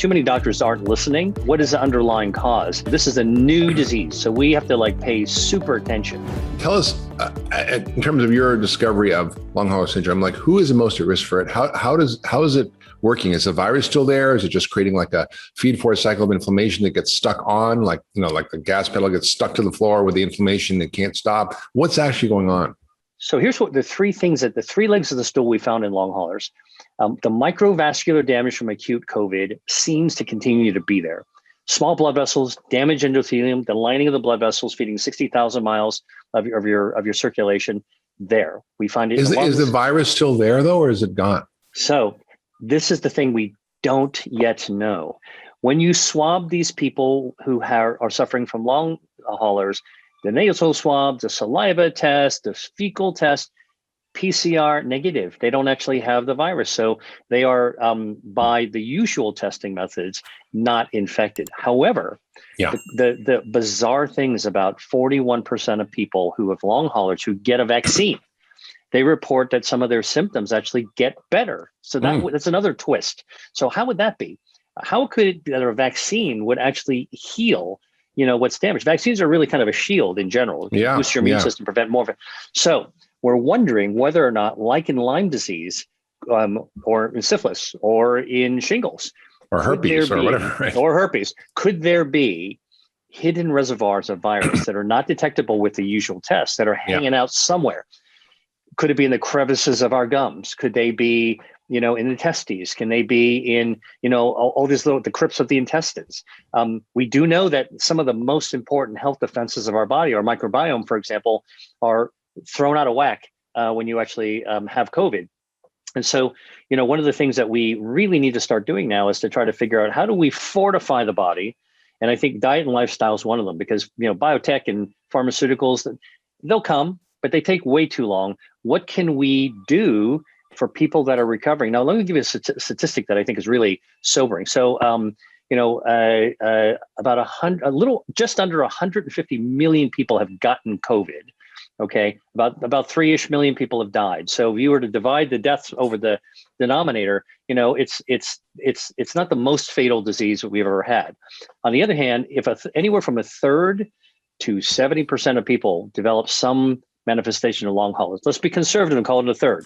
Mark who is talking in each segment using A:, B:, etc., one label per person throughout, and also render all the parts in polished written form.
A: too many doctors aren't listening. What is the underlying cause? This is a new disease, so we have to pay super attention.
B: Tell us, in terms of your discovery of long hauler syndrome, who is the most at risk for it? How is it working? Is the virus still there? Is it just creating a feed-forward cycle of inflammation that gets stuck on, like the gas pedal gets stuck to the floor with the inflammation that can't stop? What's actually going on?
A: So here's what the three legs of the stool we found in long haulers. The microvascular damage from acute COVID seems to continue to be there. Small blood vessels, damaged endothelium, the lining of the blood vessels feeding 60,000 miles of your circulation. There, we find it. Is
B: the virus still there though, or is it gone?
A: So this is the thing we don't yet know. When you swab these people who are suffering from long haulers, the nasal swab, the saliva test, the fecal test, PCR negative. They don't actually have the virus. So they are, by the usual testing methods, not infected. However, the bizarre thing is about 41% of people who have long haulers who get a vaccine, they report that some of their symptoms actually get better. So that's another twist. So how would that be? How could it be that a vaccine would actually heal what's damaged? Vaccines are really kind of a shield in general. Boost your immune system, prevent more of it. So we're wondering whether or not, like in Lyme disease, or in syphilis, or in shingles,
B: or herpes, or whatever, right?
A: Or herpes, could there be hidden reservoirs of virus that are not detectable with the usual tests that are hanging out somewhere? Could it be in the crevices of our gums? Could they be in the testes? Can they be in, all these the crypts of the intestines? We do know that some of the most important health defenses of our body, our microbiome, for example, are thrown out of whack when you actually have COVID. And so, one of the things that we really need to start doing now is to try to figure out how do we fortify the body. And I think diet and lifestyle is one of them, because, biotech and pharmaceuticals, they'll come, but they take way too long. What can we do for people that are recovering? Now, let me give you a statistic that I think is really sobering. So, about just under 150 million people have gotten COVID. Okay, about 3-ish million people have died. So if you were to divide the deaths over the denominator, it's not the most fatal disease that we've ever had. On the other hand, if anywhere from a third to 70% of people develop some manifestation of long haulers, let's be conservative and call it a third.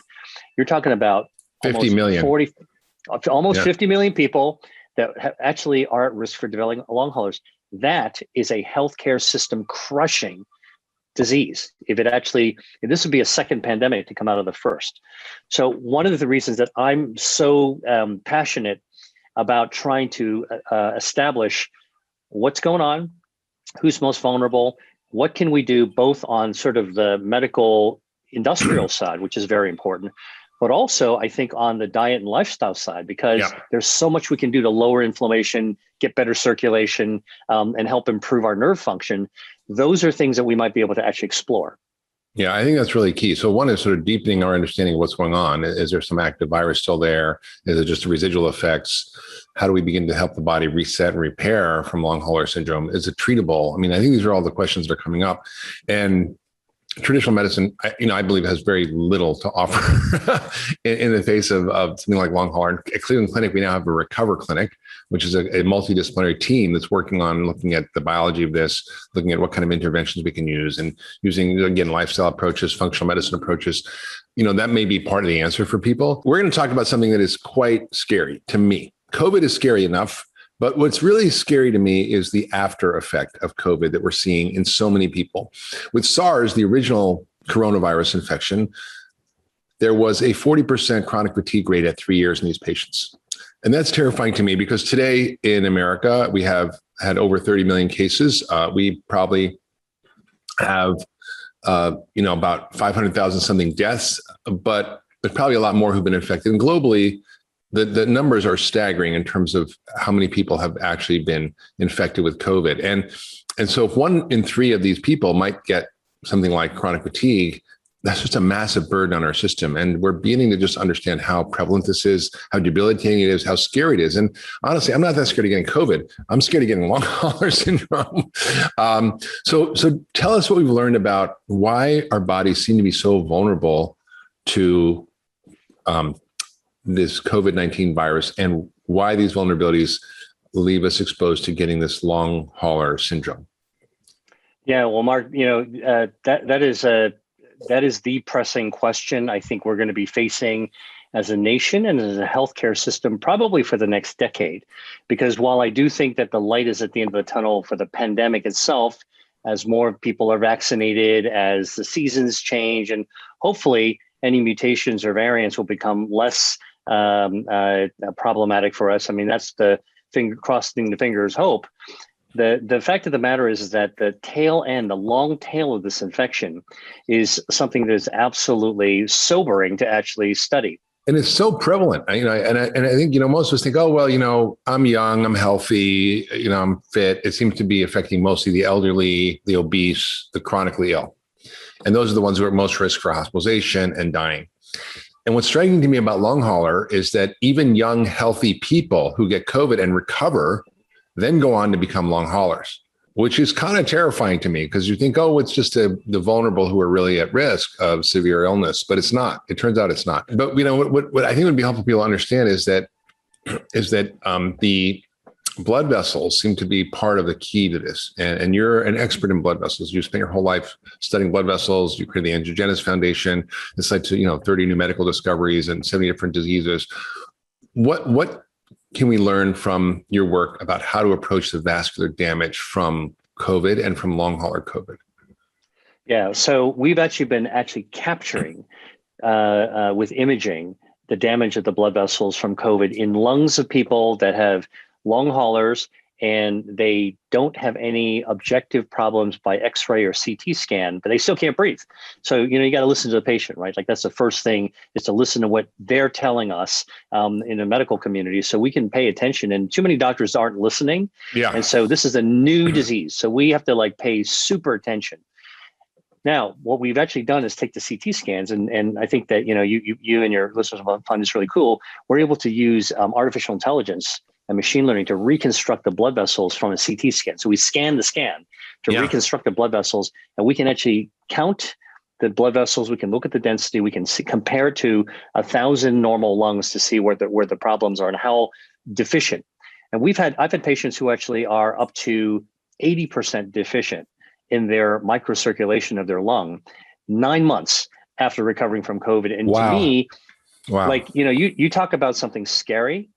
A: You're talking about
B: 50 million,
A: 50 million people that actually are at risk for developing long haulers. That is a healthcare system crushing disease. If this would be a second pandemic to come out of the first. So one of the reasons that I'm so passionate about trying to establish what's going on, who's most vulnerable, what can we do both on sort of the medical industrial side, which is very important, but also I think on the diet and lifestyle side, because there's so much we can do to lower inflammation, get better circulation, and help improve our nerve function. Those are things that we might be able to actually explore.
B: Yeah, I think that's really key. So one is sort of deepening our understanding of what's going on. Is there some active virus still there? Is it just the residual effects? How do we begin to help the body reset and repair from long hauler syndrome? Is it treatable? I mean, I think these are all the questions that are coming up. And traditional medicine, I believe, has very little to offer in the face of something like long hauler. At Cleveland Clinic, we now have a Recover Clinic, which is a multidisciplinary team that's working on looking at the biology of this, looking at what kind of interventions we can use, and using, again, lifestyle approaches, functional medicine approaches. That may be part of the answer for people. We're going to talk about something that is quite scary to me. COVID is scary enough, but what's really scary to me is the after effect of COVID that we're seeing in so many people. With SARS, the original coronavirus infection, there was a 40% chronic fatigue rate at 3 years in these patients. And that's terrifying to me, because today in America, we have had over 30 million cases. We probably have, about 500,000 something deaths, but there's probably a lot more who've been infected. And globally, the numbers are staggering in terms of how many people have actually been infected with COVID. And so if 1 in 3 of these people might get something like chronic fatigue, that's just a massive burden on our system. And we're beginning to just understand how prevalent this is, how debilitating it is, how scary it is. And honestly, I'm not that scared of getting COVID. I'm scared of getting long hauler syndrome. So tell us what we've learned about why our bodies seem to be so vulnerable to this COVID-19 virus, and why these vulnerabilities leave us exposed to getting this long hauler syndrome?
A: Yeah, well, Mark, that is the pressing question I think we're going to be facing as a nation and as a healthcare system probably for the next decade. Because while I do think that the light is at the end of the tunnel for the pandemic itself, as more people are vaccinated, as the seasons change, and hopefully any mutations or variants will become less problematic for us. I mean, that's the crossing the fingers hope. The fact of the matter is that the tail end, the long tail of this infection is something that is absolutely sobering to actually study.
B: And it's so prevalent, and I think, most of us think, oh, well, I'm young, I'm healthy, I'm fit. It seems to be affecting mostly the elderly, the obese, the chronically ill. And those are the ones who are at most risk for hospitalization and dying. And what's striking to me about long hauler is that even young, healthy people who get COVID and recover then go on to become long haulers, which is kind of terrifying to me, because you think, oh, it's just the vulnerable who are really at risk of severe illness, but it's not. It turns out it's not. But what I think would be helpful for people to understand is that the blood vessels seem to be part of the key to this. And you're an expert in blood vessels. You spent your whole life studying blood vessels. You created the Angiogenesis Foundation. It's led to 30 new medical discoveries and 70 different diseases. What can we learn from your work about how to approach the vascular damage from COVID and from long hauler COVID?
A: Yeah, so we've actually been capturing with imaging the damage of the blood vessels from COVID in lungs of people that have long haulers, and they don't have any objective problems by X-ray or CT scan, but they still can't breathe. So, you got to listen to the patient, right? Like that's the first thing, is to listen to what they're telling us in the medical community so we can pay attention. And too many doctors aren't listening.
B: Yeah.
A: And so this is a new disease. So we have to pay super attention. Now, what we've actually done is take the CT scans, and I think that, you and your listeners will find this really cool. We're able to use artificial intelligence and machine learning to reconstruct the blood vessels from a CT scan. So we scan the scan to reconstruct the blood vessels, and we can actually count the blood vessels. We can look at the density. We can compare it to 1,000 normal lungs to see where the problems are and how deficient. And I've had patients who actually are up to 80% deficient in their microcirculation of their lung 9 months after recovering from COVID. And to me, you talk about something scary.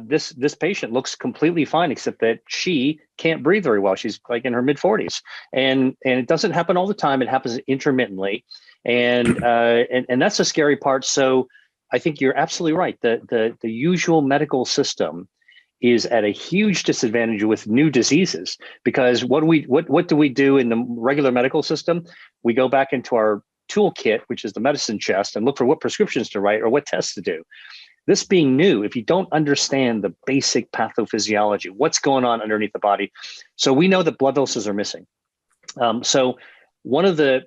A: This patient looks completely fine, except that she can't breathe very well. She's in her mid-40s, and it doesn't happen all the time. It happens intermittently, and that's the scary part. So I think you're absolutely right. The usual medical system is at a huge disadvantage with new diseases, because what do we do in the regular medical system? We go back into our toolkit, which is the medicine chest, and look for what prescriptions to write or what tests to do. This being new, if you don't understand the basic pathophysiology, what's going on underneath the body. So we know that blood vessels are missing. So one of the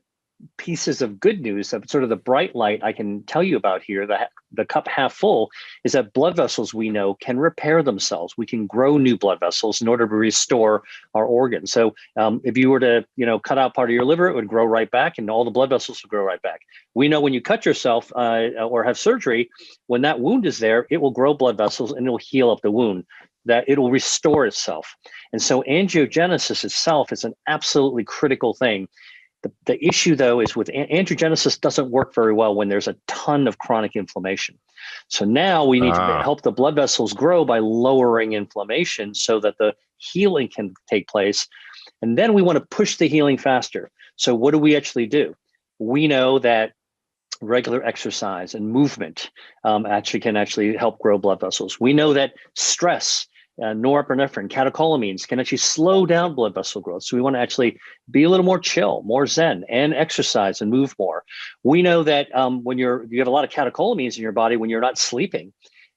A: pieces of good news, of sort of the bright light I can tell you about here, the cup half full, is that blood vessels, we know, can repair themselves. We can grow new blood vessels in order to restore our organs. So if you were to cut out part of your liver, it would grow right back, and all the blood vessels would grow right back. We know when you cut yourself or have surgery, when that wound is there, it will grow blood vessels and it will heal up the wound, that it'll restore itself. And so angiogenesis itself is an absolutely critical thing. The issue, though, is with angiogenesis doesn't work very well when there's a ton of chronic inflammation. So now we need to help the blood vessels grow by lowering inflammation so that the healing can take place. And then we want to push the healing faster. So what do we actually do? We know that regular exercise and movement can help grow blood vessels. We know that stress, norepinephrine, catecholamines can actually slow down blood vessel growth. So we want to actually be a little more chill, more zen, and exercise and move more. We know that when you have a lot of catecholamines in your body when you're not sleeping,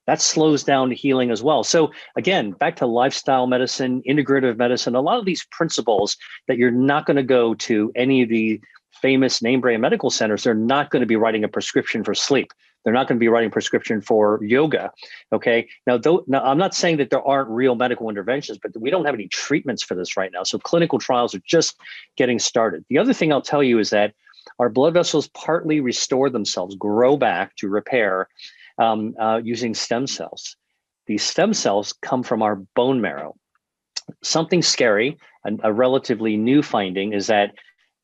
A: that slows down healing as well. So again, back to lifestyle medicine, integrative medicine, a lot of these principles that you're not going to go to any of the famous name brand medical centers. They're not going to be writing a prescription for sleep. They're not going to be writing a prescription for yoga. Okay. Now, I'm not saying that there aren't real medical interventions, but we don't have any treatments for this right now. So clinical trials are just getting started. The other thing I'll tell you is that our blood vessels partly restore themselves, grow back to repair using stem cells. these stem cells come from our bone marrow. Something scary, a relatively new finding, is that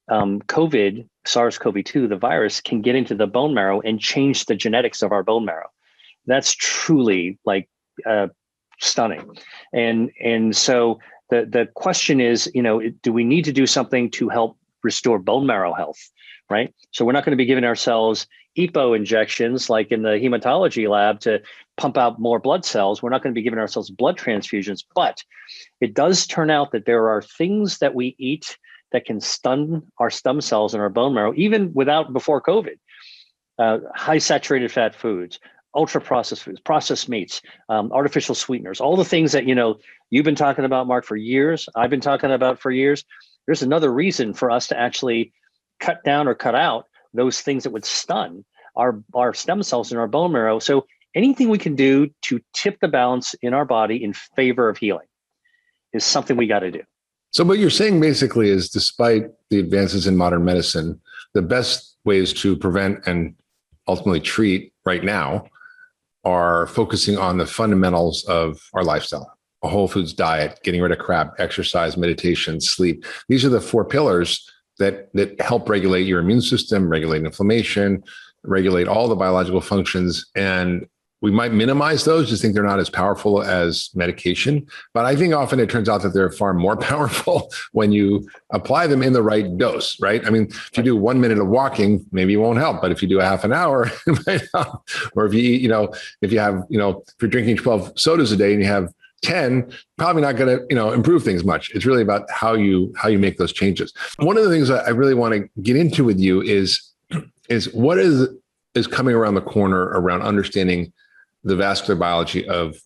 A: COVID, SARS-CoV-2, the virus, can get into the bone marrow and change the genetics of our bone marrow. That's truly like stunning. And so the question is, do we need to do something to help restore bone marrow health, right? So we're not going to be giving ourselves EPO injections like in the hematology lab to pump out more blood cells. We're not going to be giving ourselves blood transfusions, but it does turn out that there are things that we eat that can stun our stem cells in our bone marrow, even before COVID. High saturated fat foods, ultra processed foods, processed meats, artificial sweeteners, all the things that you've been talking about, Mark, for years. I've been talking about for years. There's another reason for us to actually cut down or cut out those things that would stun our stem cells in our bone marrow. So anything we can do to tip the balance in our body in favor of healing is something we got to do.
B: So what you're saying basically is, despite the advances in modern medicine, the best ways to prevent and ultimately treat right now are focusing on the fundamentals of our lifestyle: a whole foods diet, getting rid of crap, exercise, meditation, sleep. These are the 4 pillars that help regulate your immune system, regulate inflammation, regulate all the biological functions. And we might minimize those, just think they're not as powerful as medication. But I think often it turns out that they're far more powerful when you apply them in the right dose, right? I mean, if you do 1 minute of walking, maybe it won't help. But if you do a half an hour, it might help. Or if you eat, if you're drinking 12 sodas a day and you have 10, probably not going to, improve things much. It's really about how you make those changes. One of the things I really want to get into with you is what is coming around the corner around understanding the vascular biology of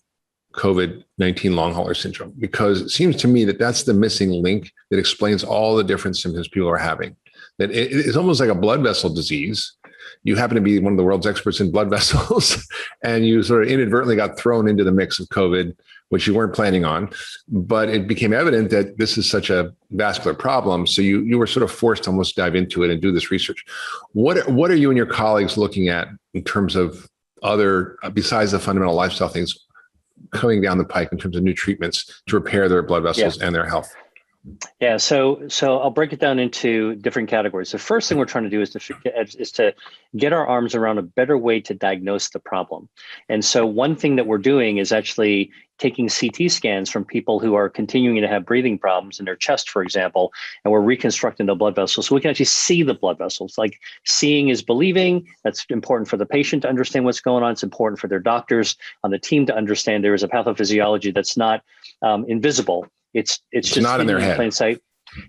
B: COVID-19 long hauler syndrome, because it seems to me that that's the missing link that explains all the different symptoms people are having. That it's almost like a blood vessel disease. You happen to be one of the world's experts in blood vessels, and you sort of inadvertently got thrown into the mix of COVID, which you weren't planning on. But it became evident that this is such a vascular problem. So you were sort of forced to almost dive into it and do this research. What are you and your colleagues looking at in terms of other, besides the fundamental lifestyle things, coming down the pipe in terms of new treatments to repair their blood vessels and their health?
A: Yeah, so I'll break it down into different categories. The first thing we're trying to do is to get our arms around a better way to diagnose the problem. And so one thing that we're doing is actually taking CT scans from people who are continuing to have breathing problems in their chest, for example, and we're reconstructing the blood vessels so we can actually see the blood vessels. Like, seeing is believing. That's important for the patient to understand what's going on. It's important for their doctors on the team to understand there is a pathophysiology that's not invisible. It's just
B: not in their head.
A: Plain sight.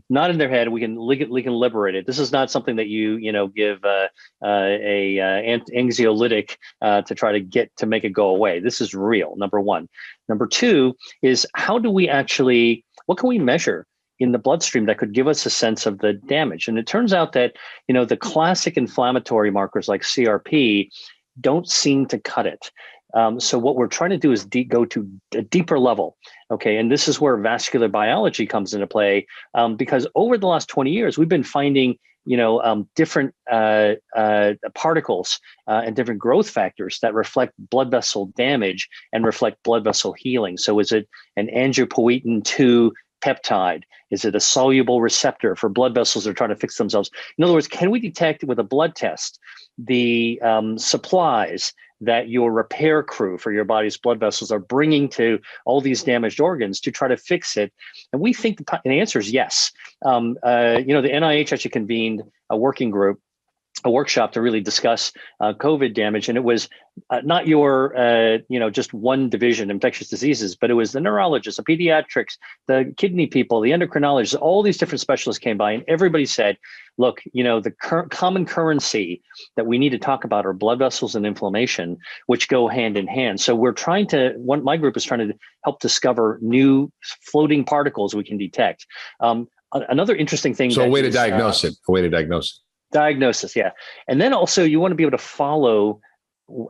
A: Not in their head. We can liberate it. This is not something that you give a anxiolytic to try to get to make it go away. This is real. Number one. Number two is, what can we measure in the bloodstream that could give us a sense of the damage? And it turns out that the classic inflammatory markers like CRP don't seem to cut it. So what we're trying to do is go to a deeper level. Okay. And this is where vascular biology comes into play, because over the last 20 years, we've been finding, different particles and different growth factors that reflect blood vessel damage and reflect blood vessel healing. So is it an angiopoietin-2 peptide? Is it a soluble receptor for blood vessels that are trying to fix themselves? In other words, can we detect with a blood test the supplies that your repair crew for your body's blood vessels are bringing to all these damaged organs to try to fix it? And we think the answer is yes. The NIH actually convened a working group, a workshop to really discuss COVID damage. And it was not your, just one division, infectious diseases, but it was the neurologists, the pediatrics, the kidney people, the endocrinologists, all these different specialists came by, and everybody said, look, the common currency that we need to talk about are blood vessels and inflammation, which go hand in hand. So we're my group is trying to help discover new floating particles we can detect. Another interesting thing.
B: So a way to diagnose it.
A: Diagnosis, yeah. And then also you want to be able to follow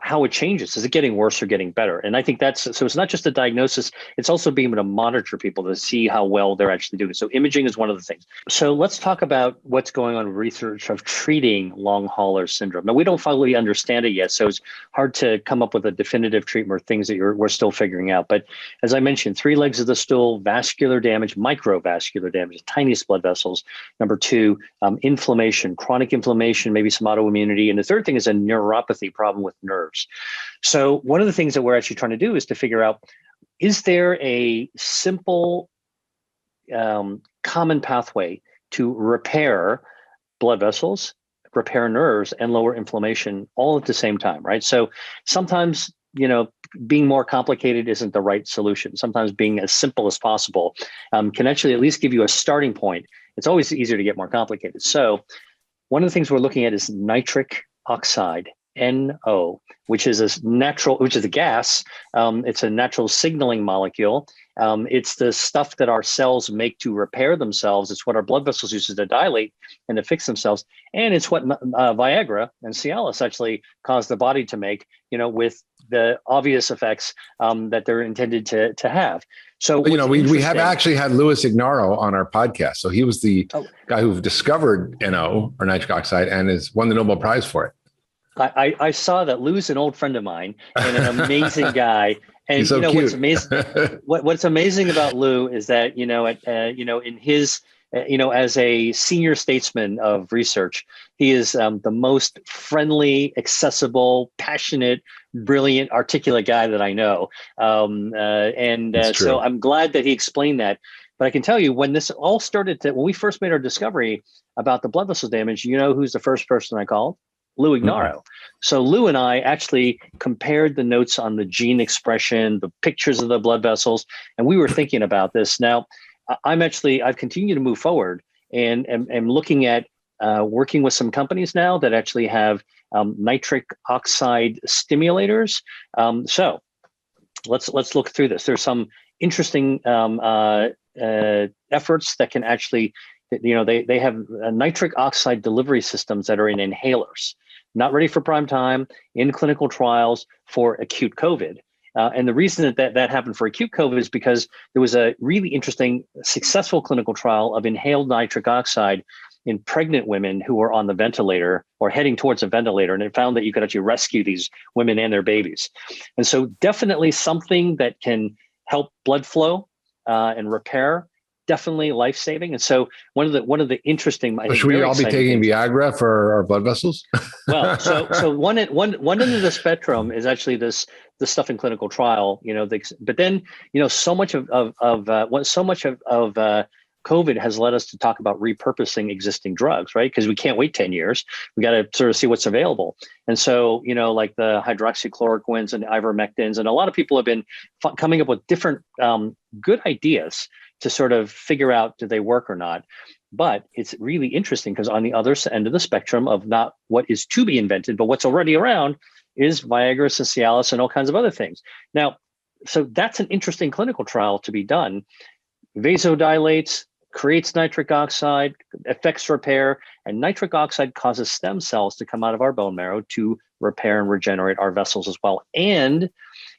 A: how it changes. Is it getting worse or getting better? And I think so it's not just a diagnosis, it's also being able to monitor people to see how well they're actually doing. So imaging is one of the things. So let's talk about what's going on with research of treating long hauler syndrome. Now, we don't fully understand it yet, so it's hard to come up with a definitive treatment or things that we're still figuring out. But as I mentioned, 3 legs of the stool, vascular damage, microvascular damage, tiniest blood vessels. Number 2, inflammation, chronic inflammation, maybe some autoimmunity. And the third thing is a neuropathy problem with nerves. So one of the things that we're actually trying to do is to figure out, is there a simple common pathway to repair blood vessels, repair nerves, and lower inflammation all at the same time, right? So sometimes, being more complicated isn't the right solution. Sometimes being as simple as possible can actually at least give you a starting point. It's always easier to get more complicated. So one of the things we're looking at is nitric oxide, NO, which is a gas. It's a natural signaling molecule. It's the stuff that our cells make to repair themselves. It's what our blood vessels use to dilate and to fix themselves. And it's what Viagra and Cialis actually cause the body to make, with the obvious effects that they're intended to have. So,
B: we have actually had Louis Ignaro on our podcast. So he was the guy who discovered NO, or nitric oxide, and has won the Nobel Prize for it.
A: I saw that. Lou's an old friend of mine and an amazing guy. And
B: He's so cute.
A: What's amazing, what's amazing about Lou is that in his as a senior statesman of research, he is the most friendly, accessible, passionate, brilliant, articulate guy that I know. So I'm glad that he explained that. But I can tell you, when this all started, when we first made our discovery about the blood vessel damage, who's the first person I called? Lou Ignaro. Mm-hmm. So Lou and I actually compared the notes on the gene expression, the pictures of the blood vessels, and we were thinking about this. Now, I've continued to move forward and am looking at working with some companies now that actually have nitric oxide stimulators. So let's look through this. There's some interesting efforts that can actually, they have nitric oxide delivery systems that are in inhalers, not ready for prime time, in clinical trials for acute COVID. And the reason that happened for acute COVID is because there was a really interesting, successful clinical trial of inhaled nitric oxide in pregnant women who were on the ventilator or heading towards a ventilator. And it found that you could actually rescue these women and their babies. And so definitely something that can help blood flow and repair. Definitely life-saving. And so one of the interesting.
B: Should we all be taking Viagra for our blood vessels?
A: Well, so one end of the spectrum is actually the stuff in clinical trial. But then so much of COVID has led us to talk about repurposing existing drugs, right? Because we can't wait 10 years. We got to sort of see what's available. And so like the hydroxychloroquines and ivermectins, and a lot of people have been coming up with different good ideas to sort of figure out, do they work or not? But it's really interesting because on the other end of the spectrum of not what is to be invented, but what's already around is Viagra, Cialis, and all kinds of other things. Now, so that's an interesting clinical trial to be done. Vasodilates, creates nitric oxide, affects repair, and nitric oxide causes stem cells to come out of our bone marrow to repair and regenerate our vessels as well. And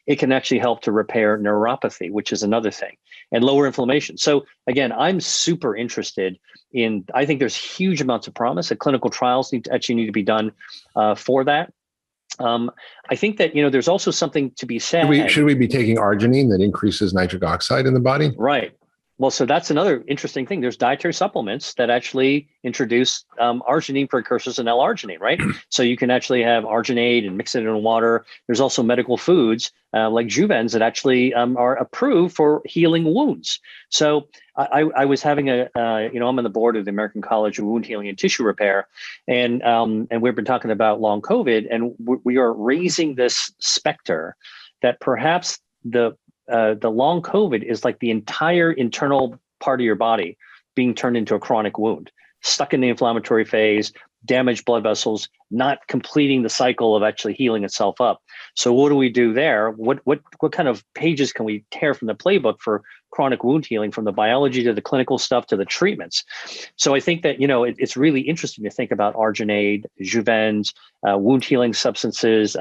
A: it can actually help to repair neuropathy, which is another thing, and lower inflammation. So again, I'm super interested in, I think there's huge amounts of promise that clinical trials need to be done for that. I think that, there's also something to be said.
B: Should we be taking arginine that increases nitric oxide in the body?
A: Right. Well, so that's another interesting thing. There's dietary supplements that actually introduce arginine precursors and L-arginine, right? So you can actually have arginate and mix it in water. There's also medical foods like Juvens that actually are approved for healing wounds. So I was having I'm on the board of the American College of Wound Healing and Tissue Repair, and we've been talking about long COVID, and we are raising this specter that perhaps the long COVID is like the entire internal part of your body being turned into a chronic wound, stuck in the inflammatory phase, damaged blood vessels, not completing the cycle of actually healing itself up. So what do we do there? What kind of pages can we tear from the playbook for chronic wound healing, from the biology to the clinical stuff to the treatments? So I think that, it's really interesting to think about arginate, Juvens, wound healing substances,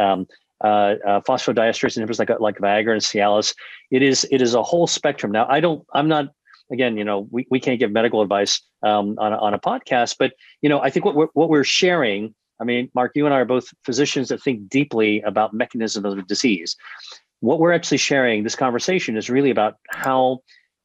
A: phosphodiesterase inhibitors like Viagra and Cialis. It is a whole spectrum. Now, I'm not, again, we can't give medical advice on a podcast, but I think what we're sharing. I mean, Mark, you and I are both physicians that think deeply about mechanisms of disease. What we're actually sharing, this conversation is really about how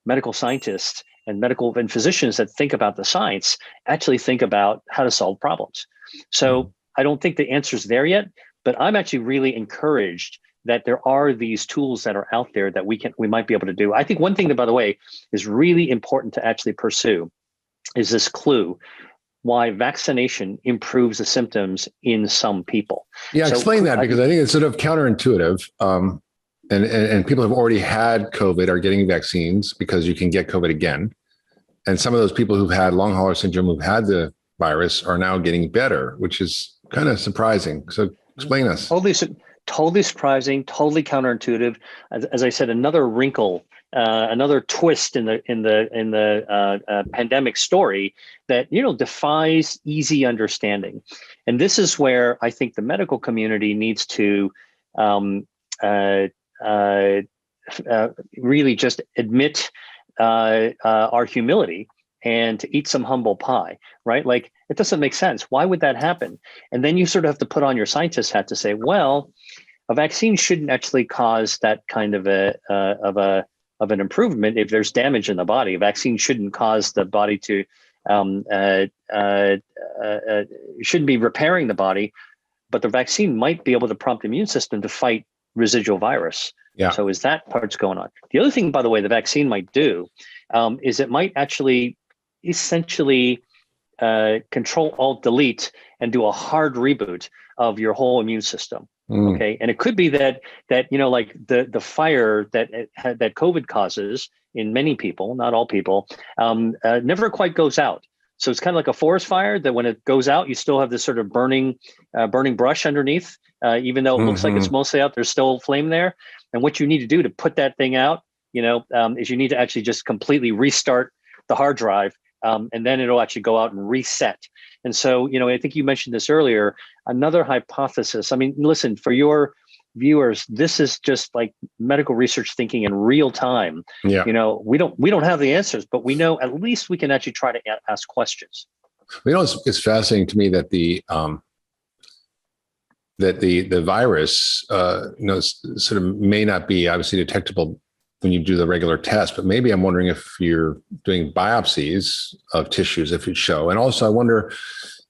A: medical scientists and physicians that think about the science actually think about how to solve problems. So I don't think the answer is there yet, but I'm actually really encouraged that there are these tools that are out there that we might be able to do. I think one thing that, by the way, is really important to actually pursue is this clue why vaccination improves the symptoms in some people.
B: Yeah, so, explain that, because I think it's sort of counterintuitive. And people have already had COVID are getting vaccines because you can get COVID again. And some of those people who've had long hauler syndrome, who've had the virus, are now getting better, which is kind of surprising. So explain us.
A: Totally surprising, totally counterintuitive. As I said, another wrinkle, another twist in the pandemic story that defies easy understanding. And this is where I think the medical community needs to really just admit our humility and to eat some humble pie, right? Like, it doesn't make sense. Why would that happen? And then you sort of have to put on your scientist hat to say, well, a vaccine shouldn't actually cause that kind of an improvement if there's damage in the body. A vaccine shouldn't cause the body to shouldn't be repairing the body, but the vaccine might be able to prompt the immune system to fight residual virus. Yeah. So is that part's going on? The other thing, by the way, the vaccine might do is it might actually essentially control, alt, delete, and do a hard reboot of your whole immune system. Okay, and it could be that like the fire that COVID causes in many people, not all people, never quite goes out. So it's kind of like a forest fire that when it goes out, you still have this sort of burning brush underneath, even though it looks like it's mostly out. There's still flame there, and what you need to do to put that thing out, is you need to actually just completely restart the hard drive. And then it'll actually go out and reset. And so, I think you mentioned this earlier, another hypothesis. I mean, listen, for your viewers, this is just like medical research thinking in real time. Yeah. We don't have the answers, but we know at least we can actually try to ask questions.
B: It's fascinating to me that the virus, sort of may not be obviously detectable when you do the regular test, but maybe I'm wondering if you're doing biopsies of tissues, if it show. And also I wonder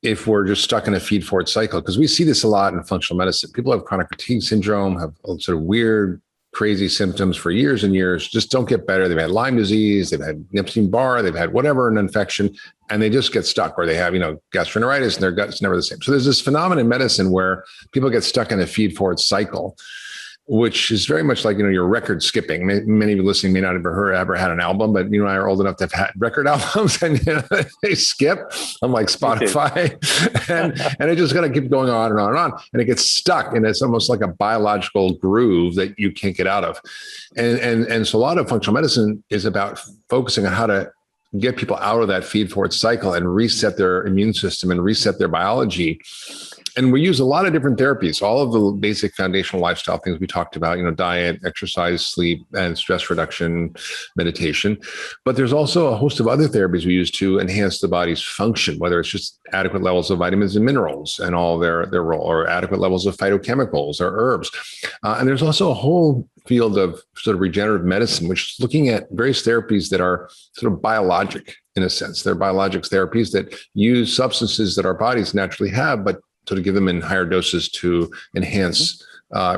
B: if we're just stuck in a feed-forward cycle, because we see this a lot in functional medicine. People have chronic fatigue syndrome, have sort of weird, crazy symptoms for years and years, just don't get better. They've had Lyme disease, they've had Epstein-Barr, they've had whatever, an infection, and they just get stuck, or they have, gastroenteritis and their gut's never the same. So there's this phenomenon in medicine where people get stuck in a feed-forward cycle, which is very much like, your record skipping. Many of you listening may not have ever had an album, but you and I are old enough to have had record albums, and they skip, unlike Spotify. and it just going to keep going on and on and on. And it gets stuck, and it's almost like a biological groove that you can't get out of. And so a lot of functional medicine is about focusing on how to get people out of that feed-forward cycle and reset their immune system and reset their biology. And we use a lot of different therapies, all of the basic foundational lifestyle things we talked about, diet, exercise, sleep, and stress reduction, meditation. But there's also a host of other therapies we use to enhance the body's function, whether it's just adequate levels of vitamins and minerals and all their role, or adequate levels of phytochemicals or herbs. And there's also a whole field of sort of regenerative medicine, which is looking at various therapies that are sort of biologic in a sense. They're biologics therapies that use substances that our bodies naturally have, but to give them in higher doses to enhance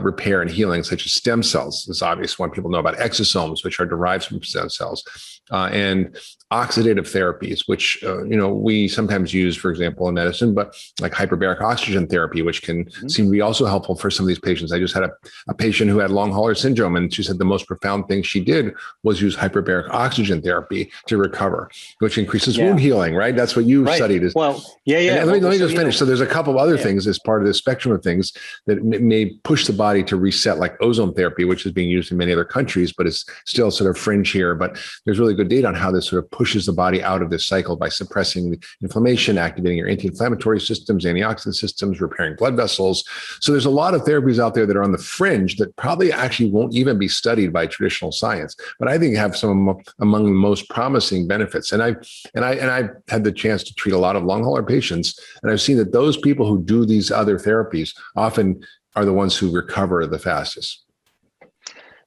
B: repair and healing, such as stem cells. It's obvious one. People know about exosomes, which are derived from stem cells, and oxidative therapies, which we sometimes use, for example, in medicine, but like hyperbaric oxygen therapy, which can seem to be also helpful for some of these patients. I just had a patient who had long hauler syndrome, and she said the most profound thing she did was use hyperbaric oxygen therapy to recover, which increases wound healing, right? That's what you studied.
A: Well, yeah.
B: And let me just finish. So there's a couple of other things as part of this spectrum of things that may push push the body to reset, like ozone therapy, which is being used in many other countries, but it's still sort of fringe here. But there's really good data on how this sort of pushes the body out of this cycle by suppressing the inflammation, activating your anti-inflammatory systems, antioxidant systems, repairing blood vessels. So there's a lot of therapies out there that are on the fringe that probably actually won't even be studied by traditional science, but I think have some among the most promising benefits. And I've had the chance to treat a lot of long hauler patients, and I've seen that those people who do these other therapies often are the ones who recover the fastest.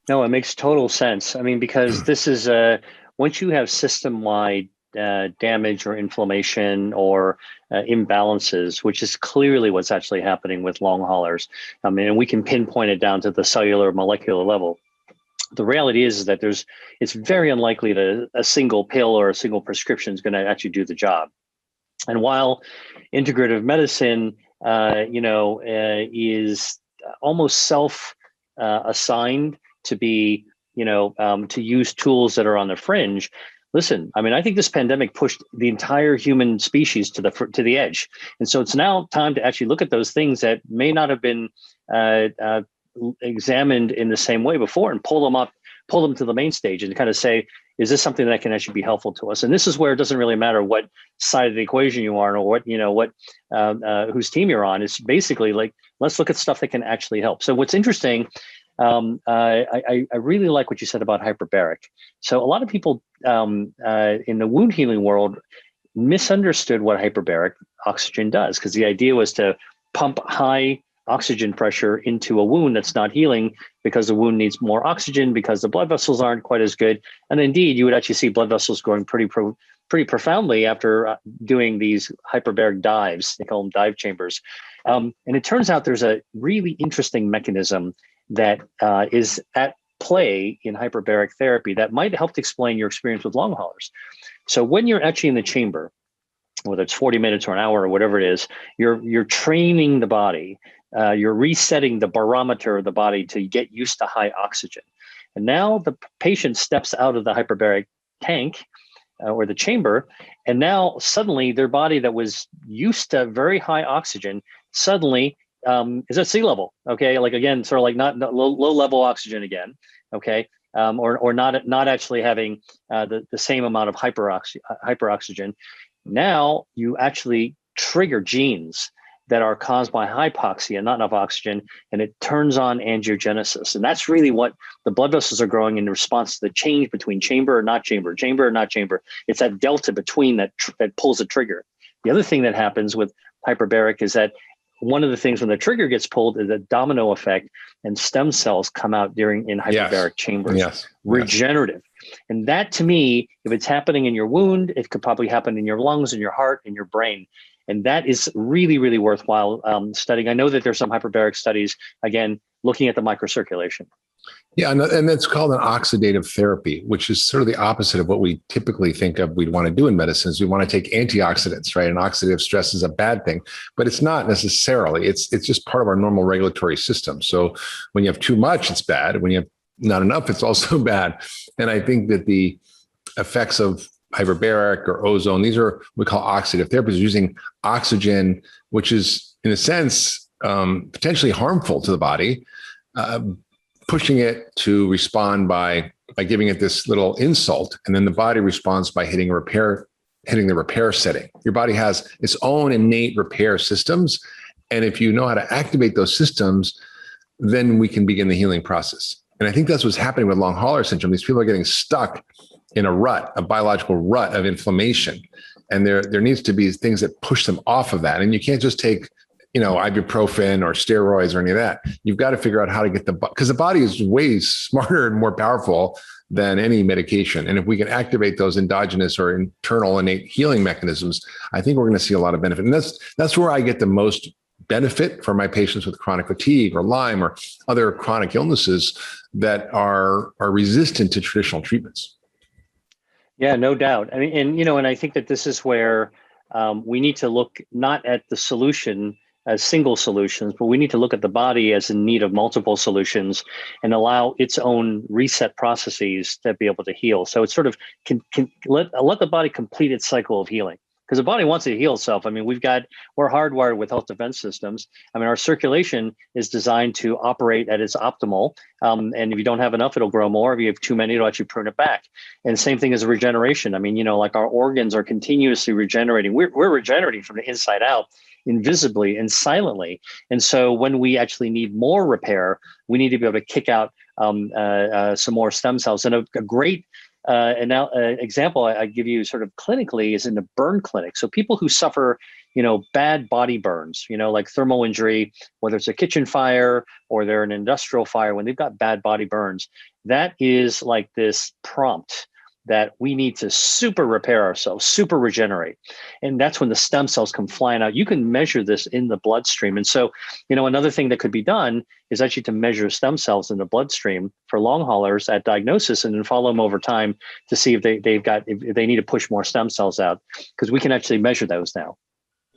A: No, it makes total sense. I mean, because this is once you have system-wide damage or inflammation or imbalances, which is clearly what's actually happening with long haulers. I mean, and we can pinpoint it down to the cellular molecular level. The reality is that it's very unlikely that a single pill or a single prescription is going to actually do the job. And while integrative medicine, is almost self-assigned to be, to use tools that are on the fringe. Listen, I mean, I think this pandemic pushed the entire human species to the edge, and so it's now time to actually look at those things that may not have been examined in the same way before, and pull them to the main stage, and kind of say, is this something that can actually be helpful to us? And this is where it doesn't really matter what side of the equation you are, or whose team you're on. It's basically like, let's look at stuff that can actually help. So what's interesting, I really like what you said about hyperbaric. So a lot of people in the wound healing world misunderstood what hyperbaric oxygen does, because the idea was to pump high oxygen pressure into a wound that's not healing, because the wound needs more oxygen, because the blood vessels aren't quite as good. And indeed, you would actually see blood vessels growing pretty profoundly after doing these hyperbaric dives. They call them dive chambers. And it turns out there's a really interesting mechanism that is at play in hyperbaric therapy that might help to explain your experience with long haulers. So when you're actually in the chamber, whether it's 40 minutes or an hour or whatever it is, you're training the body. You're resetting the barometer of the body to get used to high oxygen. And now the patient steps out of the hyperbaric tank or the chamber, and now suddenly their body that was used to very high oxygen suddenly is at sea level. Okay, like again, sort of like not low level oxygen again. Okay, or not actually having the same amount of hyperoxygen. Now you actually trigger genes that are caused by hypoxia, not enough oxygen, and it turns on angiogenesis. And that's really what the blood vessels are growing in response to the change between chamber or not chamber, chamber or not chamber. It's that delta between that pulls the trigger. The other thing that happens with hyperbaric is that one of the things when the trigger gets pulled is a domino effect, and stem cells come out in hyperbaric chambers.
B: Yes.
A: Regenerative. And that, to me, if it's happening in your wound, it could probably happen in your lungs, in your heart, in your brain. And that is really, really worthwhile studying. I know that there's some hyperbaric studies, again, looking at the microcirculation.
B: Yeah, and that's called an oxidative therapy, which is sort of the opposite of what we typically think of we'd want to do in medicine. Is we want to take antioxidants, right? And oxidative stress is a bad thing, but it's not necessarily. It's just part of our normal regulatory system. So when you have too much, it's bad. When you have not enough, it's also bad. And I think that the effects of hyperbaric or ozone, these are what we call oxidative therapies, using oxygen, which is in a sense potentially harmful to the body, pushing it to respond by giving it this little insult, and then the body responds by hitting the repair setting. Your body has its own innate repair systems, and if you know how to activate those systems, then we can begin the healing process. And I think that's what's happening with long hauler syndrome. These people are getting stuck in a rut, a biological rut of inflammation. And there needs to be things that push them off of that. And you can't just take, ibuprofen or steroids or any of that. You've got to figure out how to get because the body is way smarter and more powerful than any medication. And if we can activate those endogenous or internal innate healing mechanisms, I think we're going to see a lot of benefit. And that's where I get the most benefit for my patients with chronic fatigue or Lyme or other chronic illnesses that are resistant to traditional treatments.
A: Yeah, no doubt. I mean, and I think that this is where we need to look not at the solution as single solutions, but we need to look at the body as in need of multiple solutions and allow its own reset processes to be able to heal. So it's sort of can let the body complete its cycle of healing. because the body wants to heal itself. I mean, we're hardwired with health defense systems. I mean, our circulation is designed to operate at its optimal. And if you don't have enough, it'll grow more. If you have too many, it'll actually prune it back. And same thing as regeneration. I mean, like our organs are continuously regenerating. We're regenerating from the inside out, invisibly and silently. And so when we actually need more repair, we need to be able to kick out some more stem cells. And a great example I give you sort of clinically is in the burn clinic. So people who suffer, bad body burns, like thermal injury, whether it's a kitchen fire or they're an industrial fire, when they've got bad body burns, that is like this prompt that we need to super repair ourselves, super regenerate. And that's when the stem cells come flying out. You can measure this in the bloodstream. And so, another thing that could be done is actually to measure stem cells in the bloodstream for long haulers at diagnosis, and then follow them over time to see if if they need to push more stem cells out, because we can actually measure those now.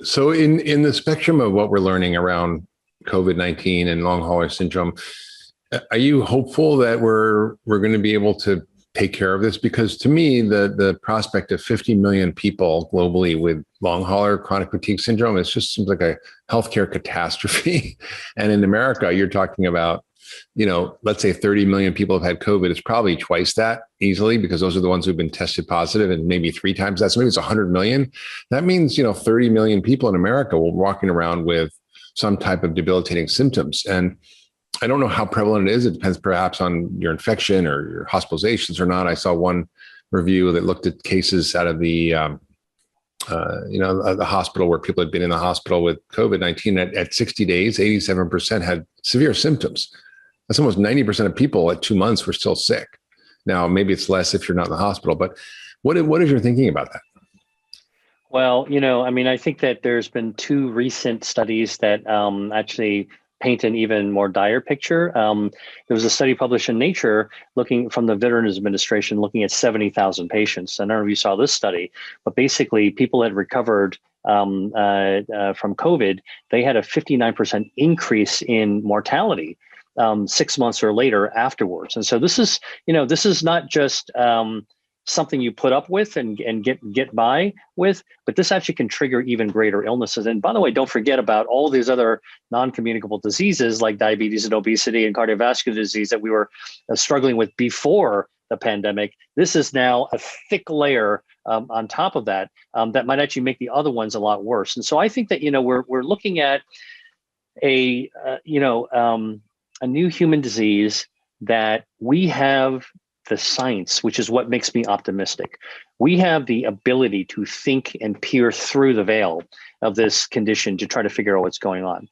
B: So in the spectrum of what we're learning around COVID-19 and long hauler syndrome, are you hopeful that we're going to be able to take care of this? Because to me, the prospect of 50 million people globally with long hauler chronic fatigue syndrome, it just seems like a healthcare catastrophe. And in America, you're talking about, let's say 30 million people have had COVID. It's probably twice that easily, because those are the ones who've been tested positive, and maybe 3 times that. So maybe it's 100 million. That means, 30 million people in America will be walking around with some type of debilitating symptoms. And I don't know how prevalent it is. It depends perhaps on your infection or your hospitalizations or not. I saw one review that looked at cases out of the, the hospital where people had been in the hospital with COVID-19 at 60 days, 87% had severe symptoms. That's almost 90% of people at 2 months were still sick. Now, maybe it's less if you're not in the hospital, but what is your thinking about that?
A: Well, I think that there's been 2 recent studies that actually paint an even more dire picture. There was a study published in Nature looking from the Veterans Administration, looking at 70,000 patients. I don't know if you saw this study, but basically people had recovered from COVID. They had a 59% increase in mortality 6 months or later afterwards. And so this is not just something you put up with and get by with, but this actually can trigger even greater illnesses. And by the way, don't forget about all these other non-communicable diseases like diabetes and obesity and cardiovascular disease that we were struggling with before the pandemic. This is now a thick layer on top of that that might actually make the other ones a lot worse. And so I think that we're looking at a new human disease that we have the science, which is what makes me optimistic. We have the ability to think and peer through the veil of this condition to try to figure out what's going on.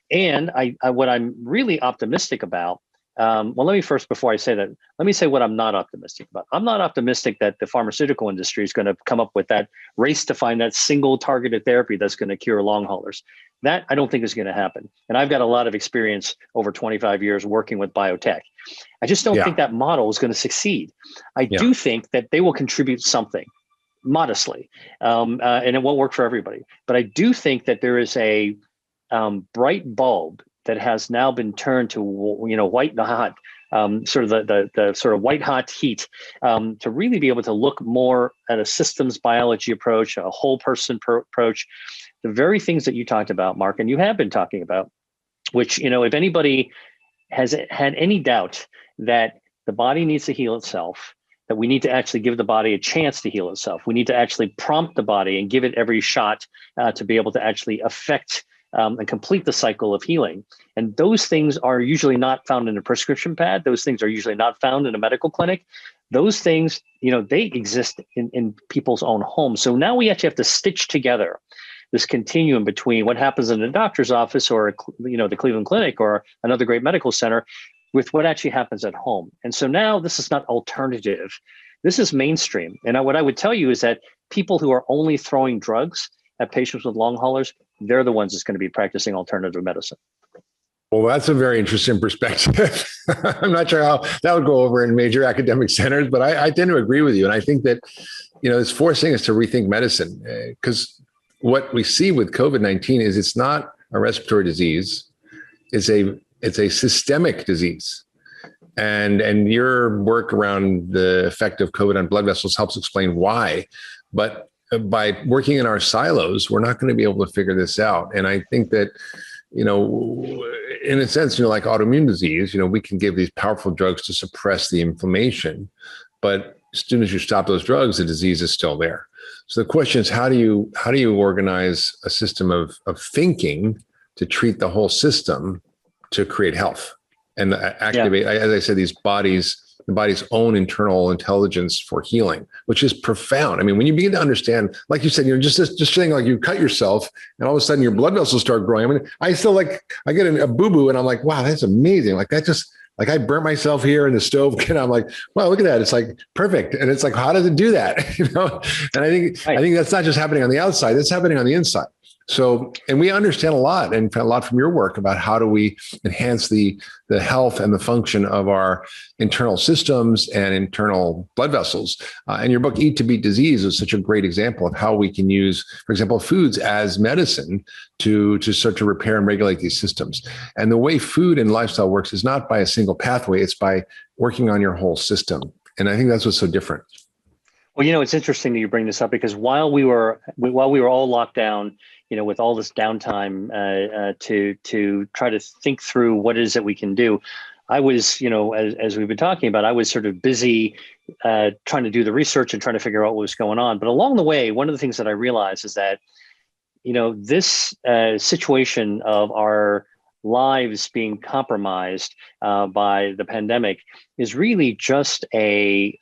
A: And what I'm really optimistic about, let me first, before I say that, let me say what I'm not optimistic about. I'm not optimistic that the pharmaceutical industry is going to come up with that race to find that single targeted therapy that's going to cure long haulers. That I don't think is going to happen. And I've got a lot of experience over 25 years working with biotech. I just don't think that model is going to succeed. I do think that they will contribute something modestly, and it won't work for everybody. But I do think that there is a bright bulb that has now been turned to white hot, sort of the sort of white hot heat, to really be able to look more at a systems biology approach, a whole person approach, the very things that you talked about, Mark, and you have been talking about, which, if anybody has had any doubt that the body needs to heal itself, that we need to actually give the body a chance to heal itself. We need to actually prompt the body and give it every shot to be able to actually affect and complete the cycle of healing. And those things are usually not found in a prescription pad. Those things are usually not found in a medical clinic. Those things, they exist in people's own homes. So now we actually have to stitch together this continuum between what happens in a doctor's office or, the Cleveland Clinic or another great medical center with what actually happens at home. And so now this is not alternative. This is mainstream. And what I would tell you is that people who are only throwing drugs at patients with long haulers, they're the ones that's going to be practicing alternative medicine.
B: Well, that's a very interesting perspective. I'm not sure how that would go over in major academic centers, but I tend to agree with you. And I think that, it's forcing us to rethink medicine, because what we see with COVID-19 is it's not a respiratory disease. It's a systemic disease. And your work around the effect of COVID on blood vessels helps explain why. But by working in our silos, we're not going to be able to figure this out. And I think that, in a sense, like autoimmune disease, we can give these powerful drugs to suppress the inflammation, but as soon as you stop those drugs, the disease is still there. So the question is, how do you organize a system of thinking to treat the whole system to create health and activate, as I said, the body's own internal intelligence for healing, which is profound. I mean, when you begin to understand, like you said, just saying, like, you cut yourself and all of a sudden your blood vessels start growing. I mean, I still I get a boo-boo and I'm like, wow, that's amazing. Like that just, like I burnt myself here in the stove and I'm like, wow, look at that. It's like perfect. And it's like, how does it do that? And I think that's not just happening on the outside, it's happening on the inside. So, and we understand a lot from your work about how do we enhance the health and the function of our internal systems and internal blood vessels. And your book, Eat to Beat Disease, is such a great example of how we can use, for example, foods as medicine to start to repair and regulate these systems. And the way food and lifestyle works is not by a single pathway, it's by working on your whole system. And I think that's what's so different.
A: Well, it's interesting that you bring this up, because while we were all locked down, with all this downtime to try to think through what it is that we can do, I was, as we've been talking about, I was sort of busy trying to do the research and trying to figure out what was going on. But along the way, one of the things that I realized is that, this situation of our lives being compromised by the pandemic is really just a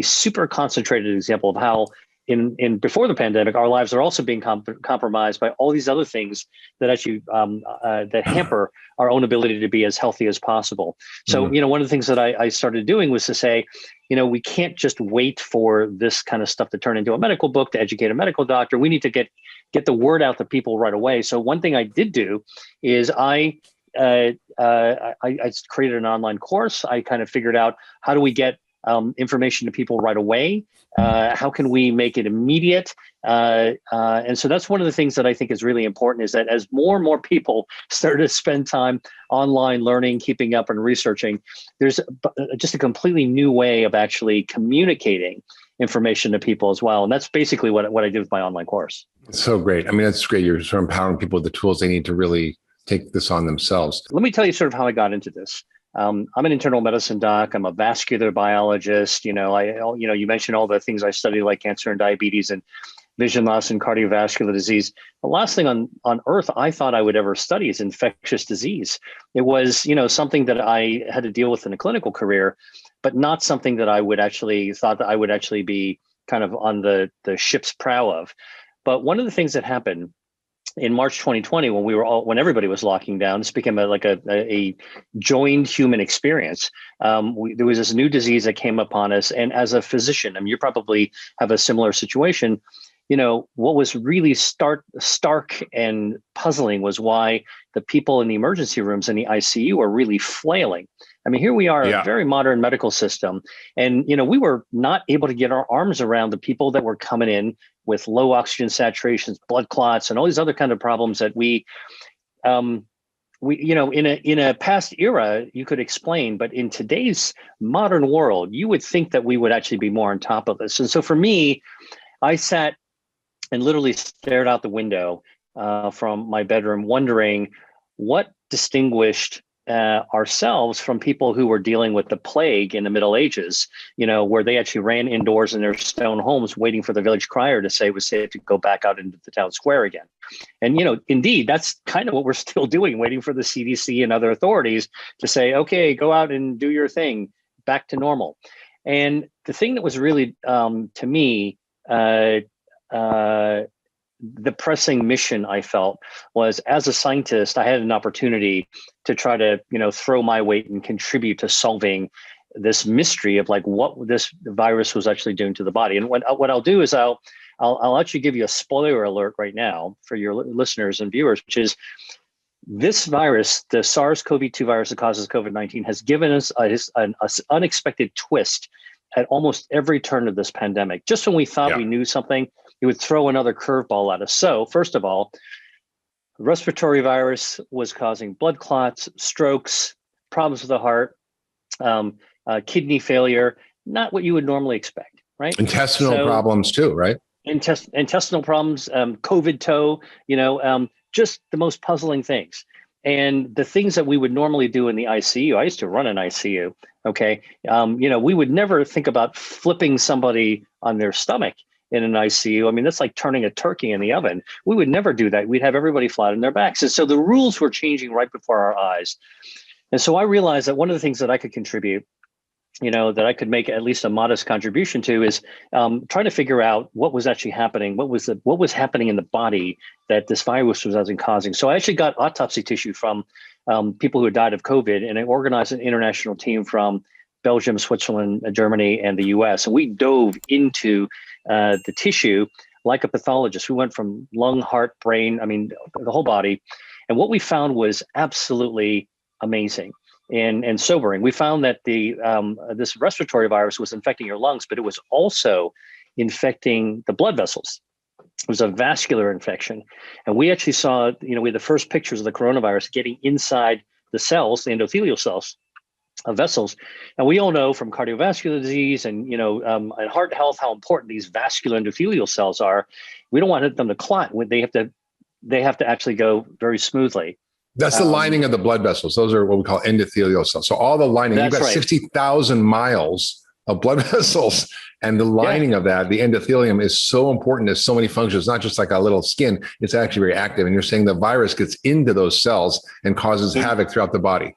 A: super concentrated example of how in before the pandemic, our lives are also being compromised by all these other things that actually that hamper our own ability to be as healthy as possible. So, one of the things that I started doing was to say, we can't just wait for this kind of stuff to turn into a medical book to educate a medical doctor. We need to get the word out to people right away. So one thing I did do is I created an online course. I kind of figured out, how do we get information to people right away? How can we make it immediate? And so that's one of the things that I think is really important, is that as more and more people start to spend time online learning, keeping up and researching, there's just a completely new way of actually communicating information to people as well. And that's basically what I do with my online course.
B: It's so great. I mean, that's great. You're sort of empowering people with the tools they need to really take this on themselves.
A: Let me tell you sort of how I got into this. I'm an internal medicine doc. I'm a vascular biologist. You mentioned all the things I study, like cancer and diabetes and vision loss and cardiovascular disease. The last thing on earth I thought I would ever study is infectious disease. It was, something that I had to deal with in a clinical career, but not something that I would actually be kind of on the ship's prow of. But one of the things that happened in March 2020, when everybody was locking down, this became a joined human experience. There was this new disease that came upon us, and as a physician, you probably have a similar situation. What was really stark and puzzling was why the people in the emergency rooms and the ICU are really flailing. Here we are, a very modern medical system, and we were not able to get our arms around the people that were coming in with low oxygen saturations, blood clots, and all these other kind of problems that we in a past era you could explain, but in today's modern world, you would think that we would actually be more on top of this. And so for me, I sat and literally stared out the window from my bedroom, wondering what distinguished ourselves from people who were dealing with the plague in the Middle Ages, where they actually ran indoors in their stone homes waiting for the village crier to say it was safe to go back out into the town square again. And, indeed, that's kind of what we're still doing, waiting for the CDC and other authorities to say, okay, go out and do your thing, back to normal. And the thing that was really, to me, the pressing mission I felt was, as a scientist, I had an opportunity to try to, throw my weight and contribute to solving this mystery of what this virus was actually doing to the body. And what I'll do is I'll actually give you a spoiler alert right now for your listeners and viewers, which is this virus, the SARS-CoV-2 virus that causes COVID-19, has given us an unexpected twist at almost every turn of this pandemic. Just when we thought we knew something, it would throw another curveball at us. So first of all, respiratory virus was causing blood clots, strokes, problems with the heart, kidney failure, not what you would normally expect, right?
B: Intestinal problems too, right?
A: intestinal problems, COVID toe, just the most puzzling things. And the things that we would normally do in the ICU, I used to run an ICU. Okay. We would never think about flipping somebody on their stomach in an ICU. I mean, that's like turning a turkey in the oven. We would never do that. We'd have everybody flat on their backs. And so the rules were changing right before our eyes. And so I realized that one of the things that I could contribute, that I could make at least a modest contribution to, is trying to figure out what was actually happening, what was happening in the body that this virus was actually causing. So I actually got autopsy tissue from people who had died of COVID, and I organized an international team from Belgium, Switzerland, Germany, and the US. And we dove into the tissue like a pathologist. We went from lung, heart, brain, the whole body. And what we found was absolutely amazing and sobering. We found that this respiratory virus was infecting your lungs, but it was also infecting the blood vessels. It was a vascular infection. And we actually saw, we had the first pictures of the coronavirus getting inside the cells, the endothelial cells of vessels. And we all know from cardiovascular disease and, and heart health, how important these vascular endothelial cells are. We don't want them to clot. They have to actually go very smoothly.
B: That's the lining of the blood vessels. Those are what we call endothelial cells. So all the lining, you've got right. 60,000 miles of blood vessels, and the lining of that, the endothelium, is so important as so many functions. It's not just like a little skin. It's actually very active. And you're saying the virus gets into those cells and causes havoc throughout the body.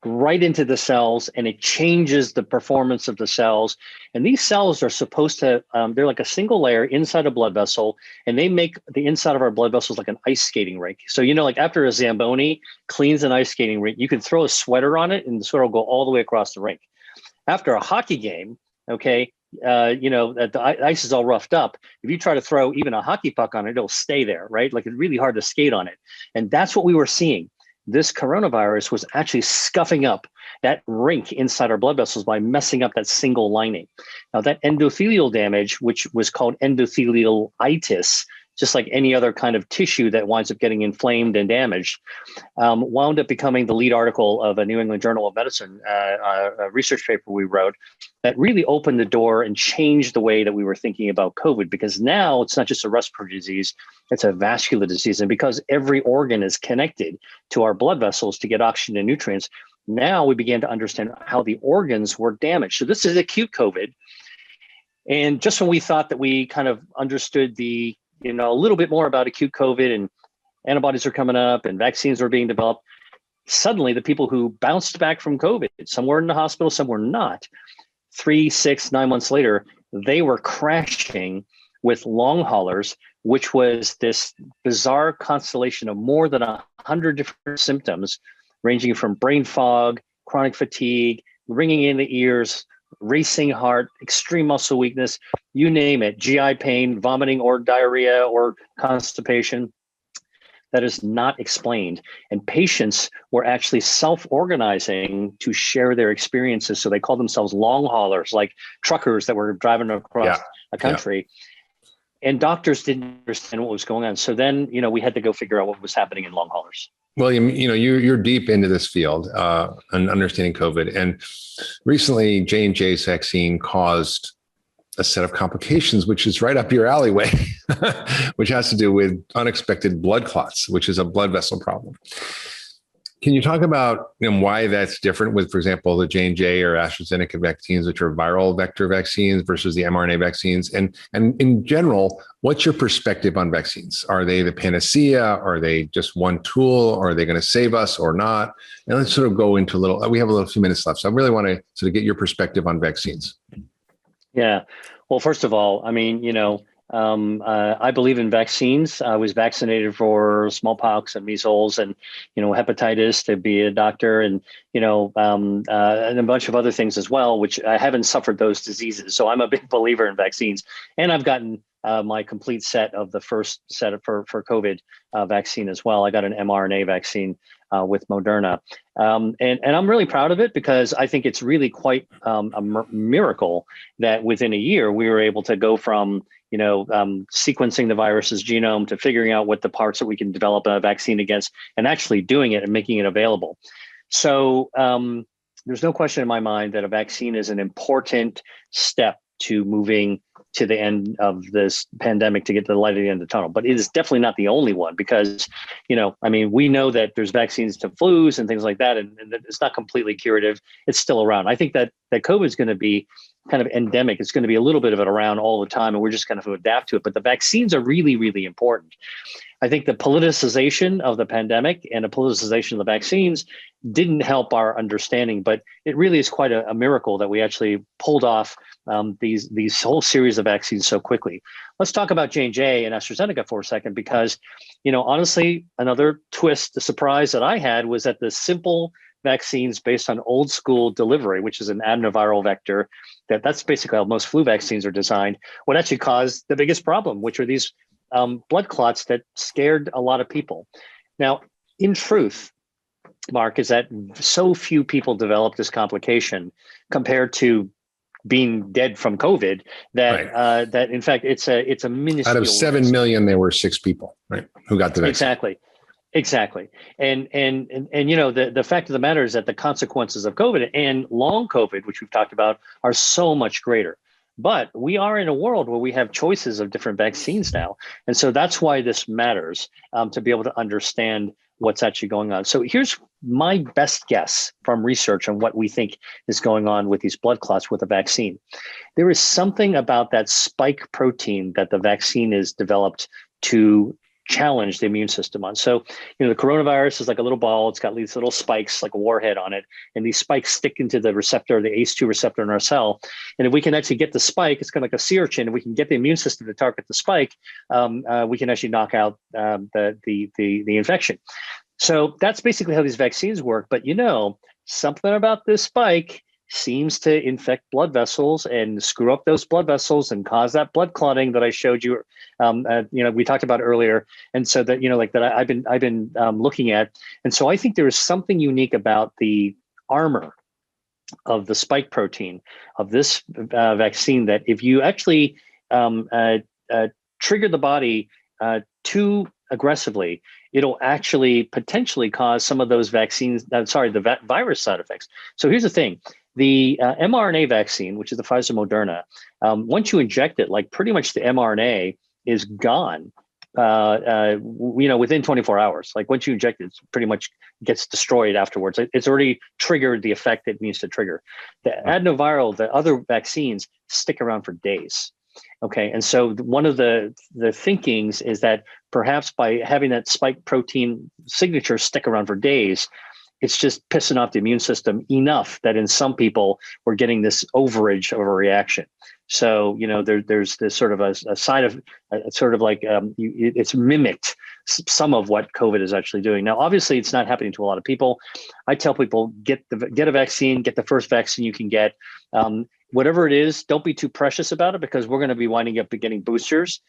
A: Right into the cells, and it changes the performance of the cells. And these cells are supposed to, they're like a single layer inside a blood vessel, and they make the inside of our blood vessels like an ice skating rink. So, like after a Zamboni cleans an ice skating rink, you can throw a sweater on it and the sweater will go all the way across the rink. After a hockey game, okay, the ice is all roughed up. If you try to throw even a hockey puck on it, it'll stay there, right? Like it's really hard to skate on it. And that's what we were seeing. This coronavirus was actually scuffing up that rink inside our blood vessels by messing up that single lining. Now, that endothelial damage, which was called endothelialitis, just like any other kind of tissue that winds up getting inflamed and damaged, wound up becoming the lead article of a New England Journal of Medicine, a research paper we wrote that really opened the door and changed the way that we were thinking about COVID, because now it's not just a respiratory disease, it's a vascular disease. And because every organ is connected to our blood vessels to get oxygen and nutrients, now we began to understand how the organs were damaged. So this is acute COVID. And just when we thought that we kind of understood a little bit more about acute COVID and antibodies are coming up and vaccines are being developed, suddenly the people who bounced back from COVID, some were in the hospital, some were not, 3, 6, 9 months later, they were crashing with long haulers, which was this bizarre constellation of more than 100 different symptoms, ranging from brain fog, chronic fatigue, ringing in the ears, racing heart, extreme muscle weakness, you name it, GI pain, vomiting or diarrhea or constipation. That is not explained. And patients were actually self-organizing to share their experiences. So they called themselves long haulers, like truckers that were driving across a country. And doctors didn't understand what was going on. So then, we had to go figure out what was happening in long haulers.
B: William, you're deep into this field and understanding COVID. And recently, J&J's vaccine caused a set of complications, which is right up your alleyway, which has to do with unexpected blood clots, which is a blood vessel problem. Can you talk about why that's different with, for example, the J&J or AstraZeneca vaccines, which are viral vector vaccines versus the mRNA vaccines? And in general, what's your perspective on vaccines? Are they the panacea? Are they just one tool? Are they going to save us or not? And let's sort of go into we have a few minutes left. So I really want to sort of get your perspective on vaccines.
A: Yeah. Well, first of all, I believe in vaccines. I was vaccinated for smallpox and measles and, hepatitis to be a doctor and a bunch of other things as well, which I haven't suffered those diseases. So I'm a big believer in vaccines, and I've gotten my complete set of the first set for COVID vaccine as well. I got an mRNA vaccine with Moderna. And I'm really proud of it because I think it's really quite a miracle that within a year we were able to go from, sequencing the virus's genome to figuring out what the parts that we can develop a vaccine against and actually doing it and making it available. So there's no question in my mind that a vaccine is an important step to moving to the end of this pandemic to get to the light at the end of the tunnel. But it is definitely not the only one because, I mean, we know that there's vaccines to flus and things like that, and it's not completely curative. It's still around. I think that COVID is going to be kind of endemic. It's going to be a little bit of it around all the time, and we're just going to adapt to it. But the vaccines are really, really important. I think the politicization of the pandemic and the politicization of the vaccines didn't help our understanding, but it really is quite a miracle that we actually pulled off these whole series of vaccines so quickly. Let's talk about J&J and AstraZeneca for a second, because, honestly, another twist, the surprise that I had was that the simple vaccines based on old school delivery, which is an adenoviral vector, that's basically how most flu vaccines are designed, would actually cause the biggest problem, which are these blood clots that scared a lot of people. Now, in truth, Mark, is that so few people develop this complication compared to being dead from COVID that right. That in fact it's a minuscule.
B: Out of 7 million, there were 6 people, right, who got the vaccine.
A: Exactly. And the fact of the matter is that the consequences of COVID and long COVID, which we've talked about, are so much greater. But we are in a world where we have choices of different vaccines now. And so that's why this matters, to be able to understand what's actually going on. So here's my best guess from research on what we think is going on with these blood clots with a vaccine. There is something about that spike protein that the vaccine is developed to challenge the immune system on. So, the coronavirus is like a little ball. It's got these little spikes, like a warhead on it. And these spikes stick into the receptor, the ACE2 receptor in our cell. And if we can actually get the spike, it's kind of like a sea urchin. If we can get the immune system to target the spike, we can actually knock out the infection. So that's basically how these vaccines work. But, something about this spike seems to infect blood vessels and screw up those blood vessels and cause that blood clotting that I showed you. We talked about earlier, and so that I've been looking at, and so I think there is something unique about the armor of the spike protein of this vaccine that if you actually trigger the body too aggressively, it'll actually potentially cause some of those the virus side effects. So here's the thing. The mRNA vaccine, which is the Pfizer Moderna, once you inject it, like pretty much the mRNA is gone, within 24 hours. Like once you inject it, it pretty much gets destroyed afterwards. It's already triggered the effect it needs to trigger. The adenoviral, the other vaccines stick around for days. Okay, and so one of the thinkings is that perhaps by having that spike protein signature stick around for days, it's just pissing off the immune system enough that in some people we're getting this overage of a reaction. So there's this sort of a side of sort of like it's mimicked some of what COVID is actually doing. Now, obviously, it's not happening to a lot of people. I tell people get a vaccine, get the first vaccine you can get. Whatever it is, don't be too precious about it because we're going to be winding up getting boosters.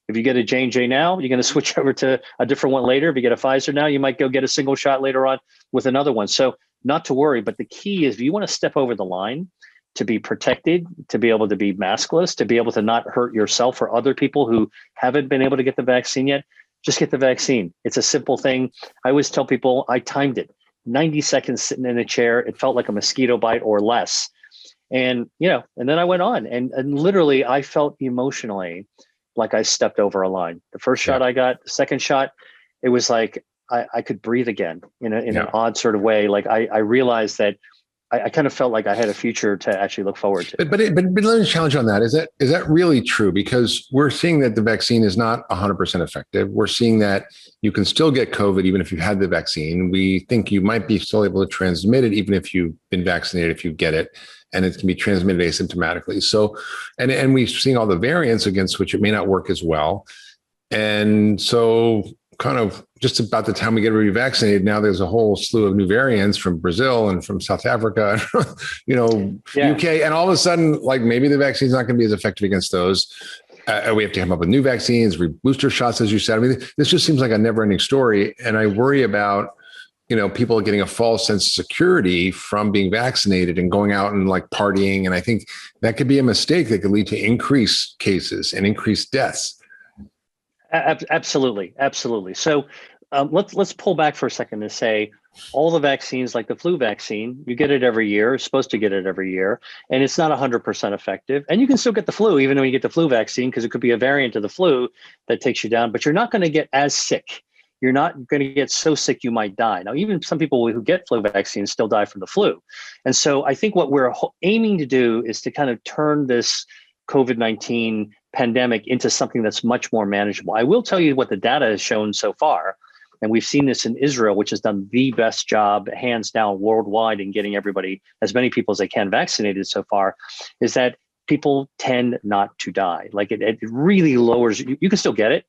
A: If you get a J&J now, you're going to switch over to a different one later. If you get a Pfizer now, you might go get a single shot later on with another one. So not to worry, but the key is if you want to step over the line to be protected, to be able to be maskless, to be able to not hurt yourself or other people who haven't been able to get the vaccine yet, just get the vaccine. It's a simple thing. I always tell people I timed it. 90 seconds sitting in a chair. It felt like a mosquito bite or less. And, and then I went on and literally I felt emotionally like I stepped over a line. The first shot I got, the second shot, it was like I could breathe again in an odd sort of way. Like I realized that I kind of felt like I had a future to actually look forward to.
B: But let me challenge on that. Is that really true? Because we're seeing that the vaccine is not 100% effective. We're seeing that you can still get COVID even if you had the vaccine. We think you might be still able to transmit it even if you've been vaccinated, if you get it. And it can be transmitted asymptomatically. So, and we've seen all the variants against which it may not work as well. And so kind of just about the time we get revaccinated, now there's a whole slew of new variants from Brazil and from South Africa, UK. And all of a sudden, like maybe the vaccine's not going to be as effective against those. We have to come up with new vaccines, booster shots, as you said. I mean, this just seems like a never ending story. And I worry about people are getting a false sense of security from being vaccinated and going out and like partying. And I think that could be a mistake that could lead to increased cases and increased deaths.
A: Absolutely. Absolutely. So let's pull back for a second and say all the vaccines, like the flu vaccine, you get it every year, you're supposed to get it every year, and it's not 100% effective. And you can still get the flu, even though you get the flu vaccine, because it could be a variant of the flu that takes you down, but you're not going to get as sick. You're not going to get so sick you might die. Now, even some people who get flu vaccines still die from the flu. And so I think what we're aiming to do is to kind of turn this COVID-19 pandemic into something that's much more manageable. I will tell you what the data has shown so far, and we've seen this in Israel, which has done the best job, hands down, worldwide in getting everybody, as many people as they can, vaccinated so far, is that people tend not to die. Like it really lowers, you can still get it.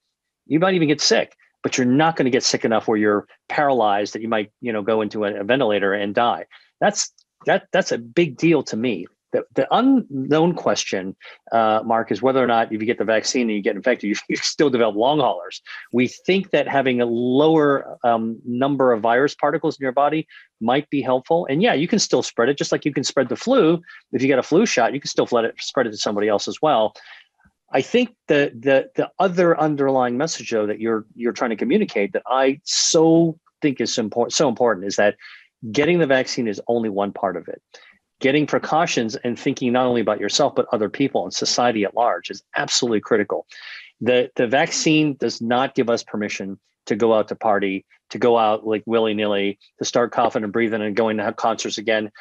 A: You might even get sick, but you're not going to get sick enough where you're paralyzed that you might, go into a ventilator and die. That's a big deal to me. The unknown question, Mark, is whether or not if you get the vaccine and you get infected, you still develop long haulers. We think that having a lower number of virus particles in your body might be helpful. And yeah, you can still spread it, just like you can spread the flu. If you get a flu shot, you can still spread it to somebody else as well. I think the other underlying message, though, that you're trying to communicate that I so think is so important is that getting the vaccine is only one part of it. Getting precautions and thinking not only about yourself, but other people and society at large is absolutely critical. The vaccine does not give us permission to go out to party, to go out like willy-nilly, to start coughing and breathing and going to have concerts again.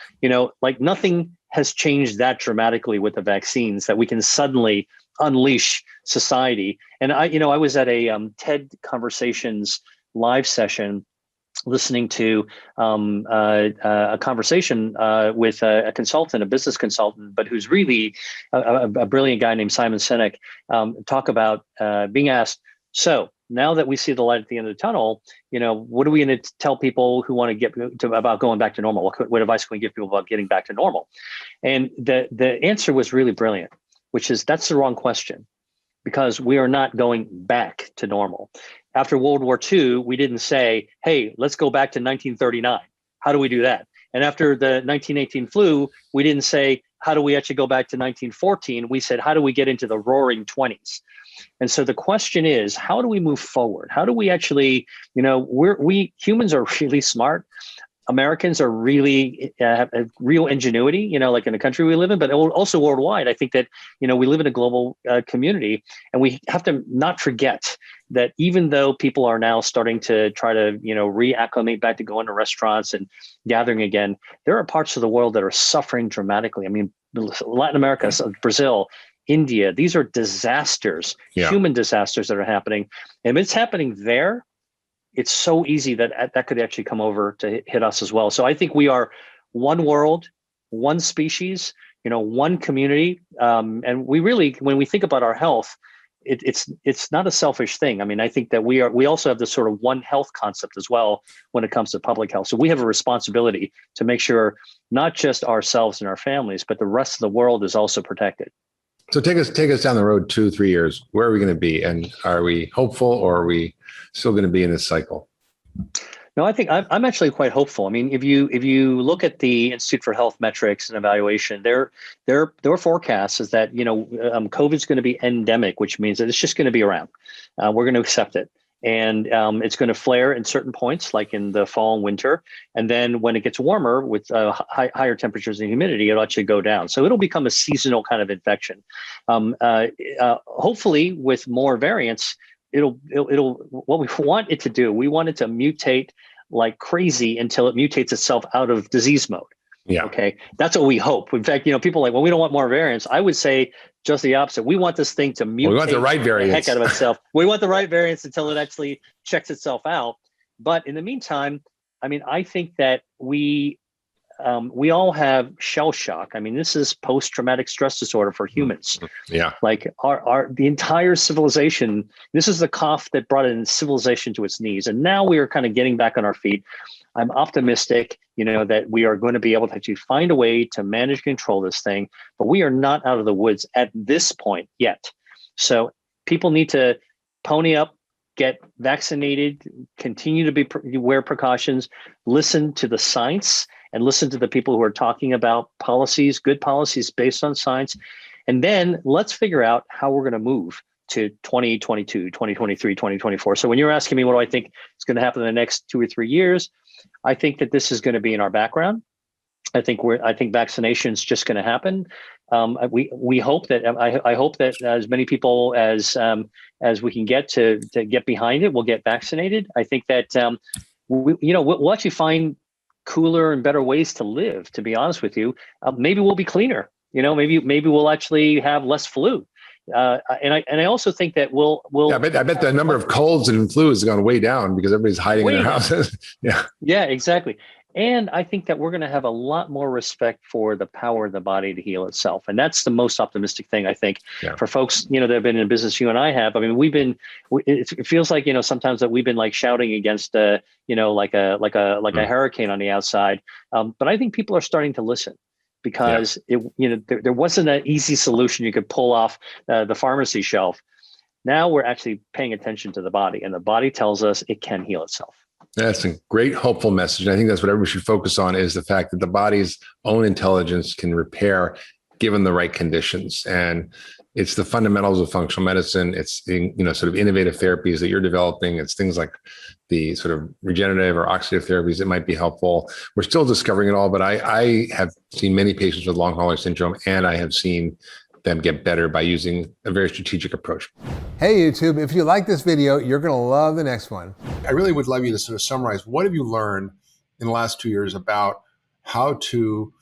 A: Like nothing has changed that dramatically with the vaccines that we can suddenly unleash society. And I was at a TED Conversations live session listening to a conversation with a consultant, a business consultant, but who's really a brilliant guy named Simon Sinek, talk about being asked, so now that we see the light at the end of the tunnel, what are we going to tell people who want to get about going back to normal? What advice can we give people about getting back to normal? And the answer was really brilliant, which is that's the wrong question, because we are not going back to normal. After World War II, we didn't say, hey, let's go back to 1939. How do we do that? And after the 1918 flu, we didn't say, how do we actually go back to 1914? We said, how do we get into the roaring 20s? And so the question is, how do we move forward? How do we actually, we humans are really smart. Americans are really have real ingenuity, like in the country we live in, but also worldwide. I think that, we live in a global community, and we have to not forget that even though people are now starting to try to, reacclimate back to going to restaurants and gathering again, there are parts of the world that are suffering dramatically. I mean, Latin America, Brazil, India, these are disasters, human disasters that are happening. And if it's happening there, it's so easy that that could actually come over to hit us as well. So I think we are one world, one species, one community. And we really, when we think about our health, it's not a selfish thing. I mean, I think that we also have this sort of one health concept as well when it comes to public health. So we have a responsibility to make sure not just ourselves and our families, but the rest of the world is also protected.
B: So take us down the road 2-3 years. Where are we going to be? And are we hopeful, or are we still going to be in this cycle?
A: No, I think I'm actually quite hopeful. I mean, if you look at the Institute for Health Metrics and Evaluation, their forecast is that COVID is going to be endemic, which means that it's just going to be around. We're going to accept it, and it's going to flare in certain points, like in the fall and winter, and then when it gets warmer with higher temperatures and humidity, it'll actually go down. So it'll become a seasonal kind of infection. Hopefully, with more variants, it'll what we want it to do, we want it to mutate like crazy until it mutates itself out of disease mode. Yeah. Okay. That's what we hope. In fact, people are like, well, we don't want more variants. I would say just the opposite. We want this thing to mutate
B: we want the right variants.
A: The heck out of itself. We want the right variants until it actually checks itself out. But in the meantime, I mean, I think that we all have shell shock. I mean, this is post-traumatic stress disorder for humans.
B: Yeah.
A: Like the entire civilization, this is the cough that brought in civilization to its knees. And now we are kind of getting back on our feet. I'm optimistic, that we are going to be able to actually find a way to manage and control this thing, but we are not out of the woods at this point yet. So people need to pony up, get vaccinated, continue to wear precautions, listen to the science, and listen to the people who are talking about policies, good policies based on science. And then let's figure out how we're going to move to 2022, 2023, 2024. So when you're asking me what do I think is going to happen in the next 2 or 3 years, I think that this is going to be in our background. I think vaccination is just going to happen. We hope that I hope that as many people as we can get to get behind it will get vaccinated. I think that we'll actually find cooler and better ways to live. To be honest with you, maybe we'll be cleaner. Maybe we'll actually have less flu. And I also think that we'll.
B: Yeah, I bet the number of colds and flus has gone way down because everybody's hiding in their houses.
A: Yeah, exactly. And I think that we're going to have a lot more respect for the power of the body to heal itself. And that's the most optimistic thing, I think, for folks, that have been in business you and I have. I mean, it feels like, sometimes that we've been like shouting against, like a hurricane on the outside. But I think people are starting to listen because there wasn't an easy solution you could pull off the pharmacy shelf. Now we're actually paying attention to the body, and the body tells us it can heal itself.
B: That's a great, hopeful message. I think that's what everybody should focus on, is the fact that the body's own intelligence can repair given the right conditions. And it's the fundamentals of functional medicine. It's, sort of innovative therapies that you're developing. It's things like the sort of regenerative or oxidative therapies that might be helpful. We're still discovering it all, but I have seen many patients with long hauler syndrome, and I have seen them get better by using a very strategic approach.
C: Hey YouTube, if you like this video, you're going to love the next one.
D: I really would love you to sort of summarize, what have you learned in the last 2 years about how to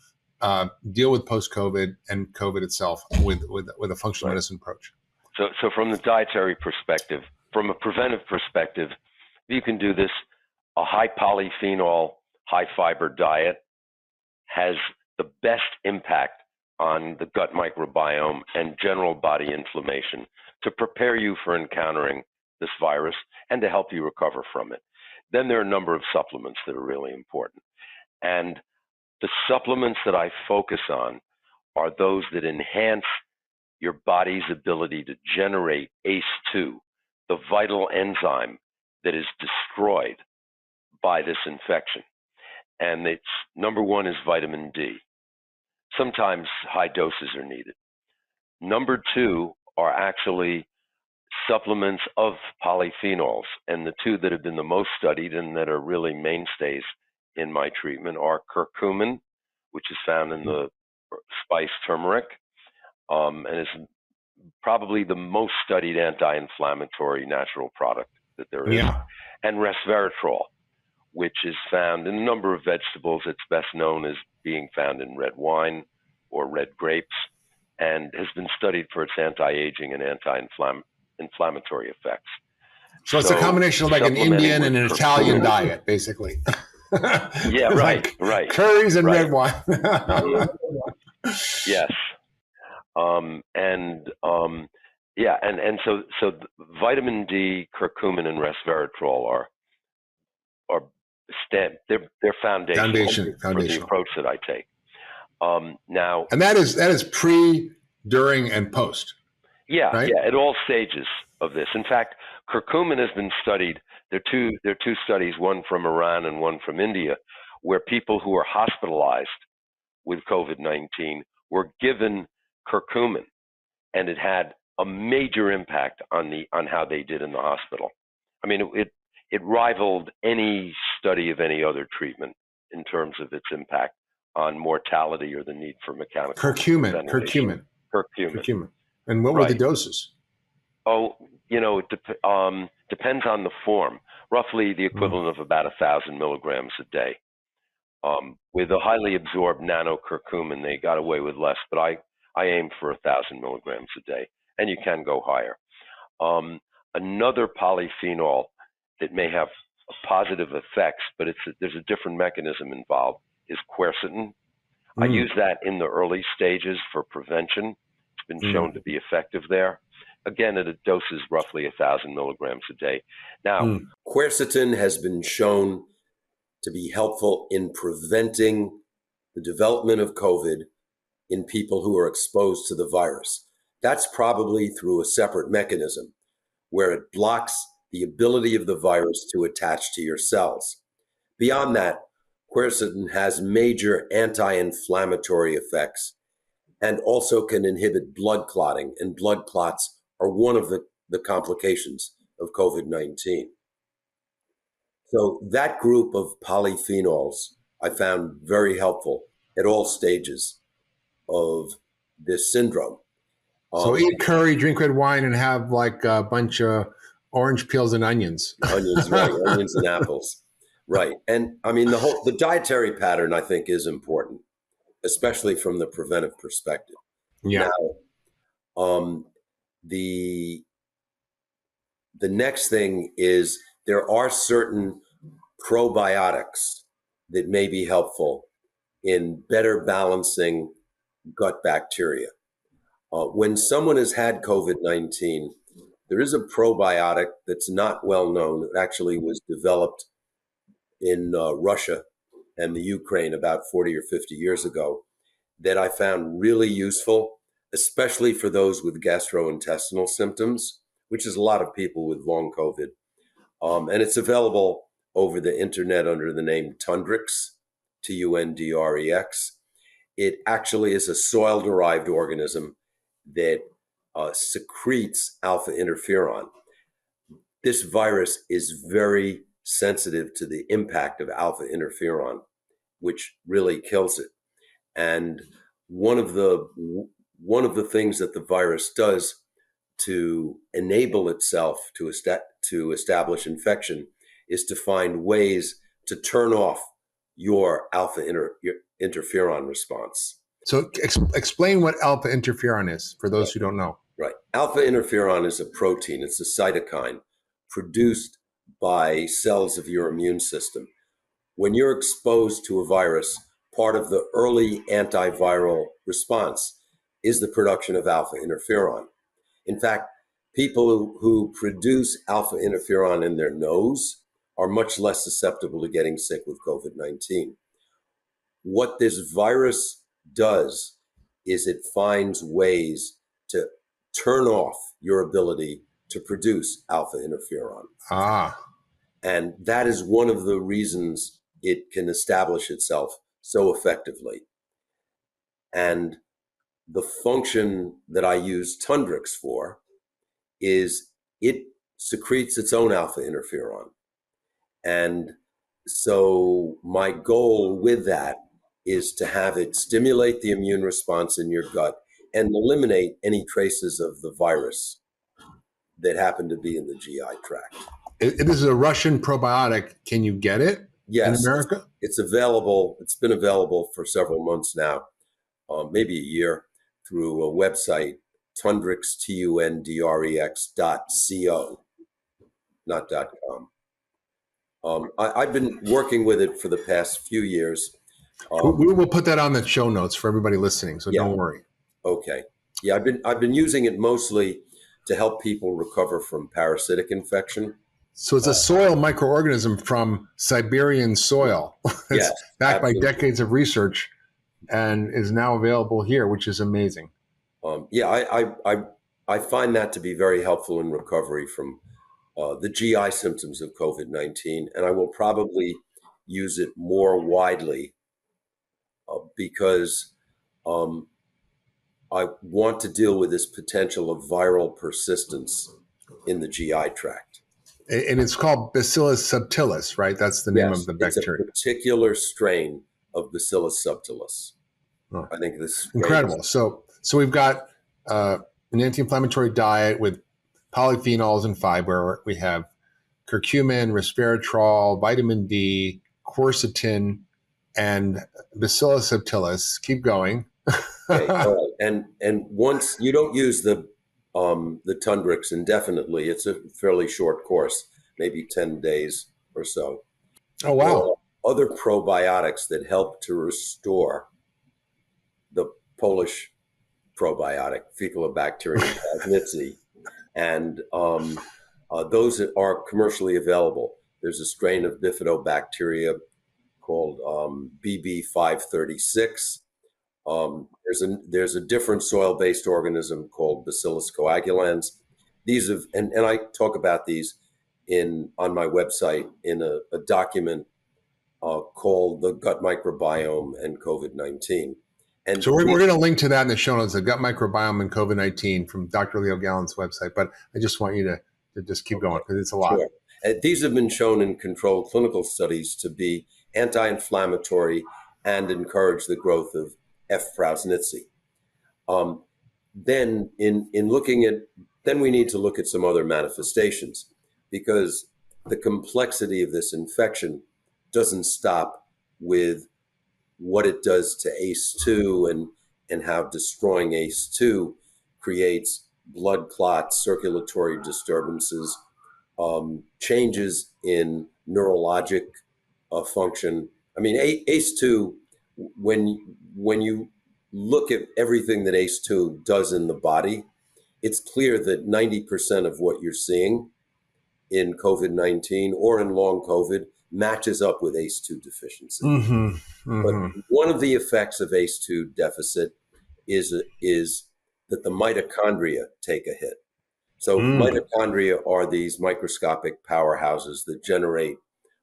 D: deal with post-COVID and COVID itself with a functional medicine approach?
E: So from the dietary perspective, from a preventive perspective, you can do this. A high polyphenol, high fiber diet has the best impact on the gut microbiome and general body inflammation to prepare you for encountering this virus and to help you recover from it. Then there are a number of supplements that are really important. And the supplements that I focus on are those that enhance your body's ability to generate ACE2, the vital enzyme that is destroyed by this infection. And it's number one is vitamin D. Sometimes high doses are needed. Number two are actually supplements of polyphenols, and the two that have been the most studied and that are really mainstays in my treatment are curcumin, which is found in the spice turmeric, and is probably the most studied anti-inflammatory natural product that there is, and resveratrol, which is found in a number of vegetables. It's best known as being found in red wine or red grapes, and has been studied for its anti-aging and anti-inflammatory effects.
D: So it's a combination of like an Indian and an Italian diet, basically.
E: Yeah, right.
D: Curries and red wine.
E: Yes. So vitamin D, curcumin, and resveratrol they're foundational for the approach that I take. Now,
D: and that is pre, during, and post.
E: Yeah,
D: right?
E: Yeah, at all stages of this. In fact, curcumin has been studied. There are two studies, one from Iran and one from India, where people who are hospitalized with COVID-19 were given curcumin, and it had a major impact on how they did in the hospital. I mean, it rivaled any study of any other treatment in terms of its impact on mortality or the need for mechanical ventilation. Curcumin.
D: And what were the doses?
E: Oh, it depends on the form. Roughly the equivalent of about 1,000 milligrams a day. With a highly absorbed nano curcumin, they got away with less, but I aim for 1,000 milligrams a day, and you can go higher. Another polyphenol that may have positive effects, but there's a different mechanism involved, is quercetin. I use that in the early stages for prevention. It's been shown to be effective there. Again, at a doses roughly 1,000 milligrams a day. Now,
F: quercetin has been shown to be helpful in preventing the development of COVID in people who are exposed to the virus. That's probably through a separate mechanism where it blocks the ability of the virus to attach to your cells. Beyond that, quercetin has major anti-inflammatory effects and also can inhibit blood clotting, and blood clots are one of the the complications of COVID-19. So that group of polyphenols I found very helpful at all stages of this syndrome.
D: So eat curry, drink red wine, and have like a bunch of orange peels and onions.
F: Onions, right? Onions and apples, right? And I mean, the dietary pattern I think is important, especially from the preventive perspective.
D: Yeah.
F: Now, the next thing is there are certain probiotics that may be helpful in better balancing gut bacteria. When someone has had COVID-19, there is a probiotic that's not well known. It actually was developed in Russia and the Ukraine about 40 or 50 years ago that I found really useful, especially for those with gastrointestinal symptoms, which is a lot of people with long COVID. And it's available over the internet under the name Tundrix, Tundrex. It actually is a soil-derived organism that secretes alpha interferon. This virus is very sensitive to the impact of alpha interferon, which really kills it. And one of the things that the virus does to enable itself to establish infection is to find ways to turn off your alpha interferon response.
D: So explain what alpha interferon is for those who don't know.
F: Right. Alpha interferon is a protein. It's a cytokine produced by cells of your immune system. When you're exposed to a virus, part of the early antiviral response is the production of alpha interferon. In fact, people who produce alpha interferon in their nose are much less susceptible to getting sick with COVID-19. What this virus does is it finds ways to turn off your ability to produce alpha interferon. And that is one of the reasons it can establish itself so effectively. And the function that I use Tundrix for is it secretes its own alpha interferon. And so my goal with that is to have it stimulate the immune response in your gut and eliminate any traces of the virus that happen to be in the GI tract.
D: It is a Russian probiotic. Can you get it in America?
F: It's available. It's been available for several months now, maybe a year, through a website, Tundrix, Tundrex.co, not .com. I've been working with it for the past few years.
D: We will put that on the show notes for everybody listening, so don't worry.
F: Okay. Yeah, I've been using it mostly to help people recover from parasitic infection.
D: So it's a soil microorganism from Siberian soil. It's backed by decades of research and is now available here, which is amazing.
F: I find that to be very helpful in recovery from the GI symptoms of COVID-19, and I will probably use it more widely because I want to deal with this potential of viral persistence in the GI tract.
D: And it's called Bacillus subtilis, right? That's the name of the bacteria.
F: It's a particular strain of Bacillus subtilis. Oh. I think this is
D: incredible. So we've got an anti-inflammatory diet with polyphenols and fiber. We have curcumin, resveratrol, vitamin D, quercetin, and Bacillus subtilis. Keep going.
F: Okay, all right. And once you don't use the Tundrix indefinitely, it's a fairly short course, maybe 10 days or so.
D: Oh, wow.
F: Other probiotics that help to restore the Polish probiotic, Faecalibacterium plasmidzi, and those are commercially available. There's a strain of bifidobacteria called BB536. There's a different soil-based organism called Bacillus coagulans. These have, and I talk about these on my website in a document called The Gut Microbiome and COVID-19.
D: And so we're going to link to that in the show notes, the gut microbiome and COVID-19 from Dr. Leo Gallen's website. But I just want you to just keep going because it's a lot.
F: Sure. These have been shown in controlled clinical studies to be anti-inflammatory and encourage the growth of F. prausnitzii. Then then we need to look at some other manifestations, because the complexity of this infection doesn't stop with what it does to ACE2 and how destroying ACE2 creates blood clots, circulatory disturbances, changes in neurologic function. I mean, ACE2, when you look at everything that ACE2 does in the body, it's clear that 90% of what you're seeing in COVID-19 or in long COVID matches up with ACE2 deficiency. But one of the effects of ACE2 deficit is that the mitochondria take a hit. So mitochondria are these microscopic powerhouses that generate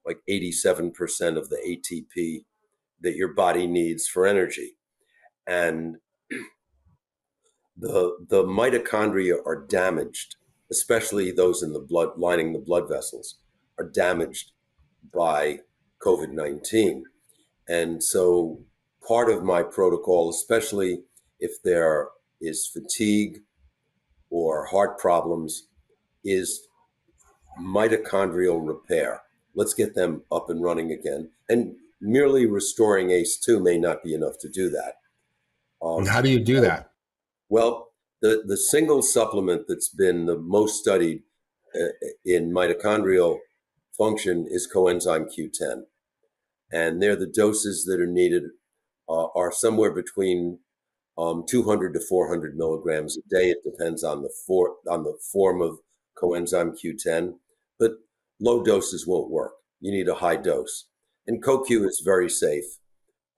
F: like 87% of the ATP that your body needs for energy. And the mitochondria are damaged, especially those in the blood, lining the blood vessels, are damaged by COVID-19. And so part of my protocol, especially if there is fatigue or heart problems, is mitochondrial repair. Let's get them up and running again. And merely restoring ACE2 may not be enough to do that.
D: And how do you do that?
F: Well, the single supplement that's been the most studied in mitochondrial function is coenzyme Q10. And they're the doses that are needed are somewhere between 200 to 400 milligrams a day. It depends on the form of coenzyme Q10, but low doses won't work. You need a high dose. And CoQ is very safe.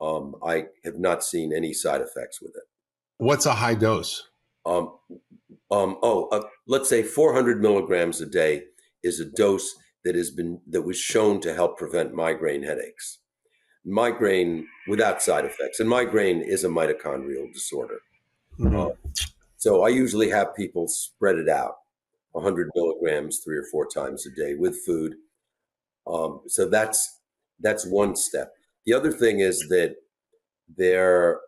F: I have not seen any side effects with it.
D: What's a high dose?
F: Let's say 400 milligrams a day is a dose that was shown to help prevent migraine headaches. Migraine without side effects. And migraine is a mitochondrial disorder. So I usually have people spread it out, 100 milligrams 3 or 4 times a day with food. So that's one step. The other thing is that their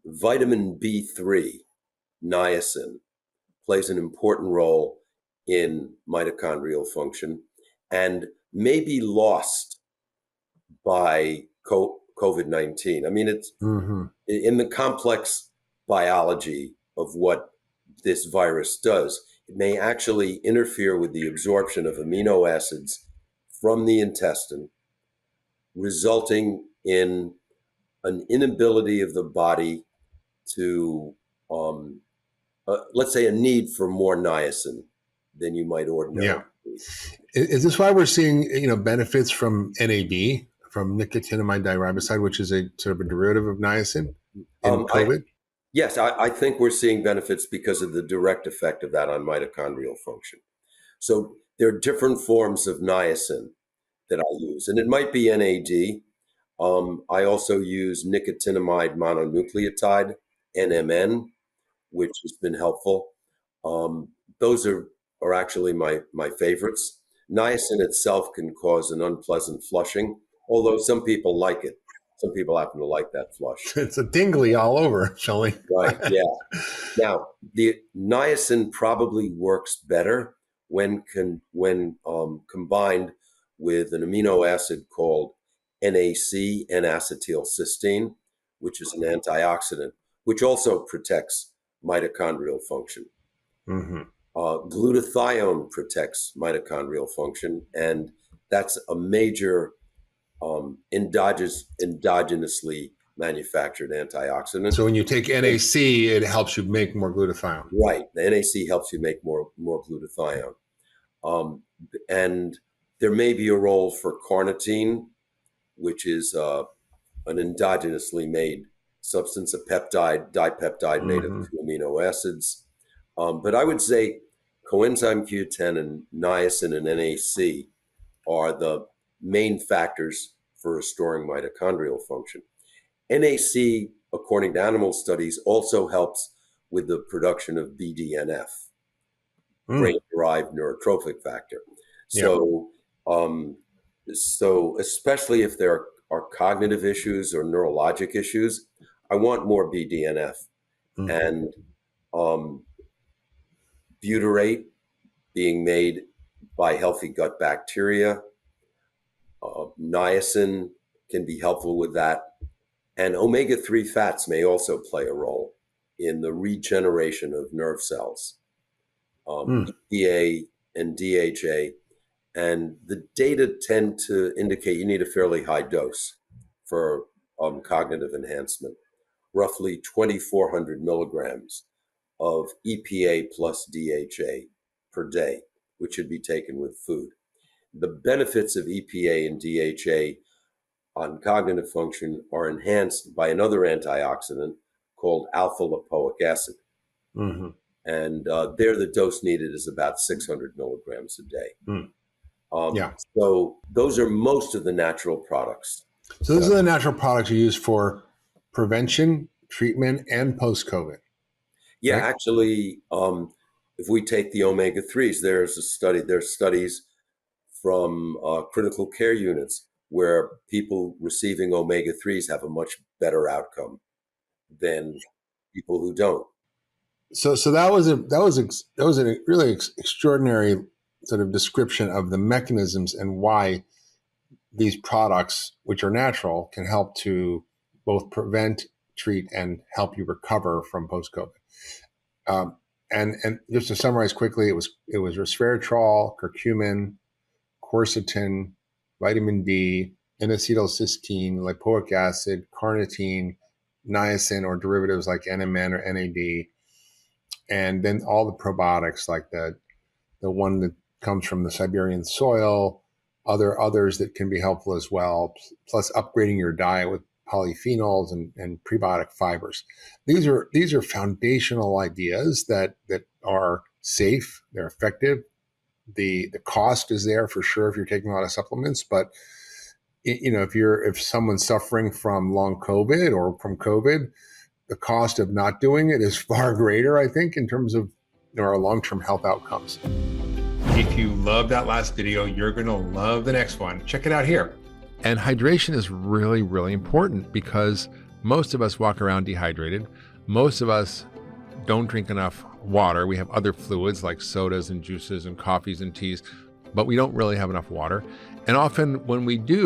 F: vitamin B3, niacin, plays an important role in mitochondrial function and may be lost by COVID-19. I mean, it's in the complex biology of what this virus does. It may actually interfere with the absorption of amino acids from the intestine, resulting in an inability of the body to, let's say, a need for more niacin than you might ordinarily.
D: Yeah. Is this why we're seeing, benefits from NAD, from nicotinamide diriboside, which is a sort of a derivative of niacin in COVID?
F: Yes, I think we're seeing benefits because of the direct effect of that on mitochondrial function. So there are different forms of niacin that I use, and it might be NAD. I also use nicotinamide mononucleotide, NMN, which has been helpful. Those are actually my favorites. Niacin itself can cause an unpleasant flushing, although some people like it. Some people happen to like that flush.
D: It's a tingly all over, Shelley.
F: Right, yeah. Now, the niacin probably works better when combined with an amino acid called NAC, N-acetylcysteine, which is an antioxidant, which also protects mitochondrial function. Glutathione protects mitochondrial function, and that's a major endogenously manufactured antioxidant.
D: So when you take NAC, it helps you make more glutathione.
F: Right. The NAC helps you make more glutathione. And there may be a role for carnitine, which is an endogenously made substance, a dipeptide made of 2 amino acids. But I would say coenzyme Q10 and niacin and NAC are the main factors for restoring mitochondrial function. NAC according to animal studies, also helps with the production of BDNF, brain-derived neurotrophic factor. So, so especially if there are cognitive issues or neurologic issues, I want more BDNF. And butyrate being made by healthy gut bacteria. Niacin can be helpful with that. And omega-3 fats may also play a role in the regeneration of nerve cells. EPA and DHA. And the data tend to indicate you need a fairly high dose for cognitive enhancement, roughly 2,400 milligrams of EPA plus DHA per day, which should be taken with food. The benefits of EPA and DHA on cognitive function are enhanced by another antioxidant called alpha lipoic acid. And there the dose needed is about 600 milligrams a day. So those are most of the natural products.
D: So those are the natural products you use for prevention, treatment, and post-COVID.
F: Yeah,
D: right?
F: actually, if we take the omega-3s, there's studies from critical care units where people receiving omega-3s have a much better outcome than people who don't.
D: So that was a really extraordinary sort of description of the mechanisms and why these products, which are natural, can help to both prevent, treat, and help you recover from post-COVID. And just to summarize quickly, it was resveratrol, curcumin, quercetin, vitamin D, N-acetylcysteine, lipoic acid, carnitine, niacin, or derivatives like NMN or NAD, and then all the probiotics like the one that comes from the Siberian soil, others that can be helpful as well, plus upgrading your diet with polyphenols and prebiotic fibers. These are foundational ideas that are safe, they're effective. The cost is there for sure if you're taking a lot of supplements, but if someone's suffering from long COVID or from COVID, the cost of not doing it is far greater, I think, in terms of our long-term health outcomes.
C: If you love that last video, you're going to love the next one. Check it out here. And hydration is really, really important because most of us walk around dehydrated. Most of us don't drink enough water. We have other fluids like sodas and juices and coffees and teas, but we don't really have enough water. And often when we do,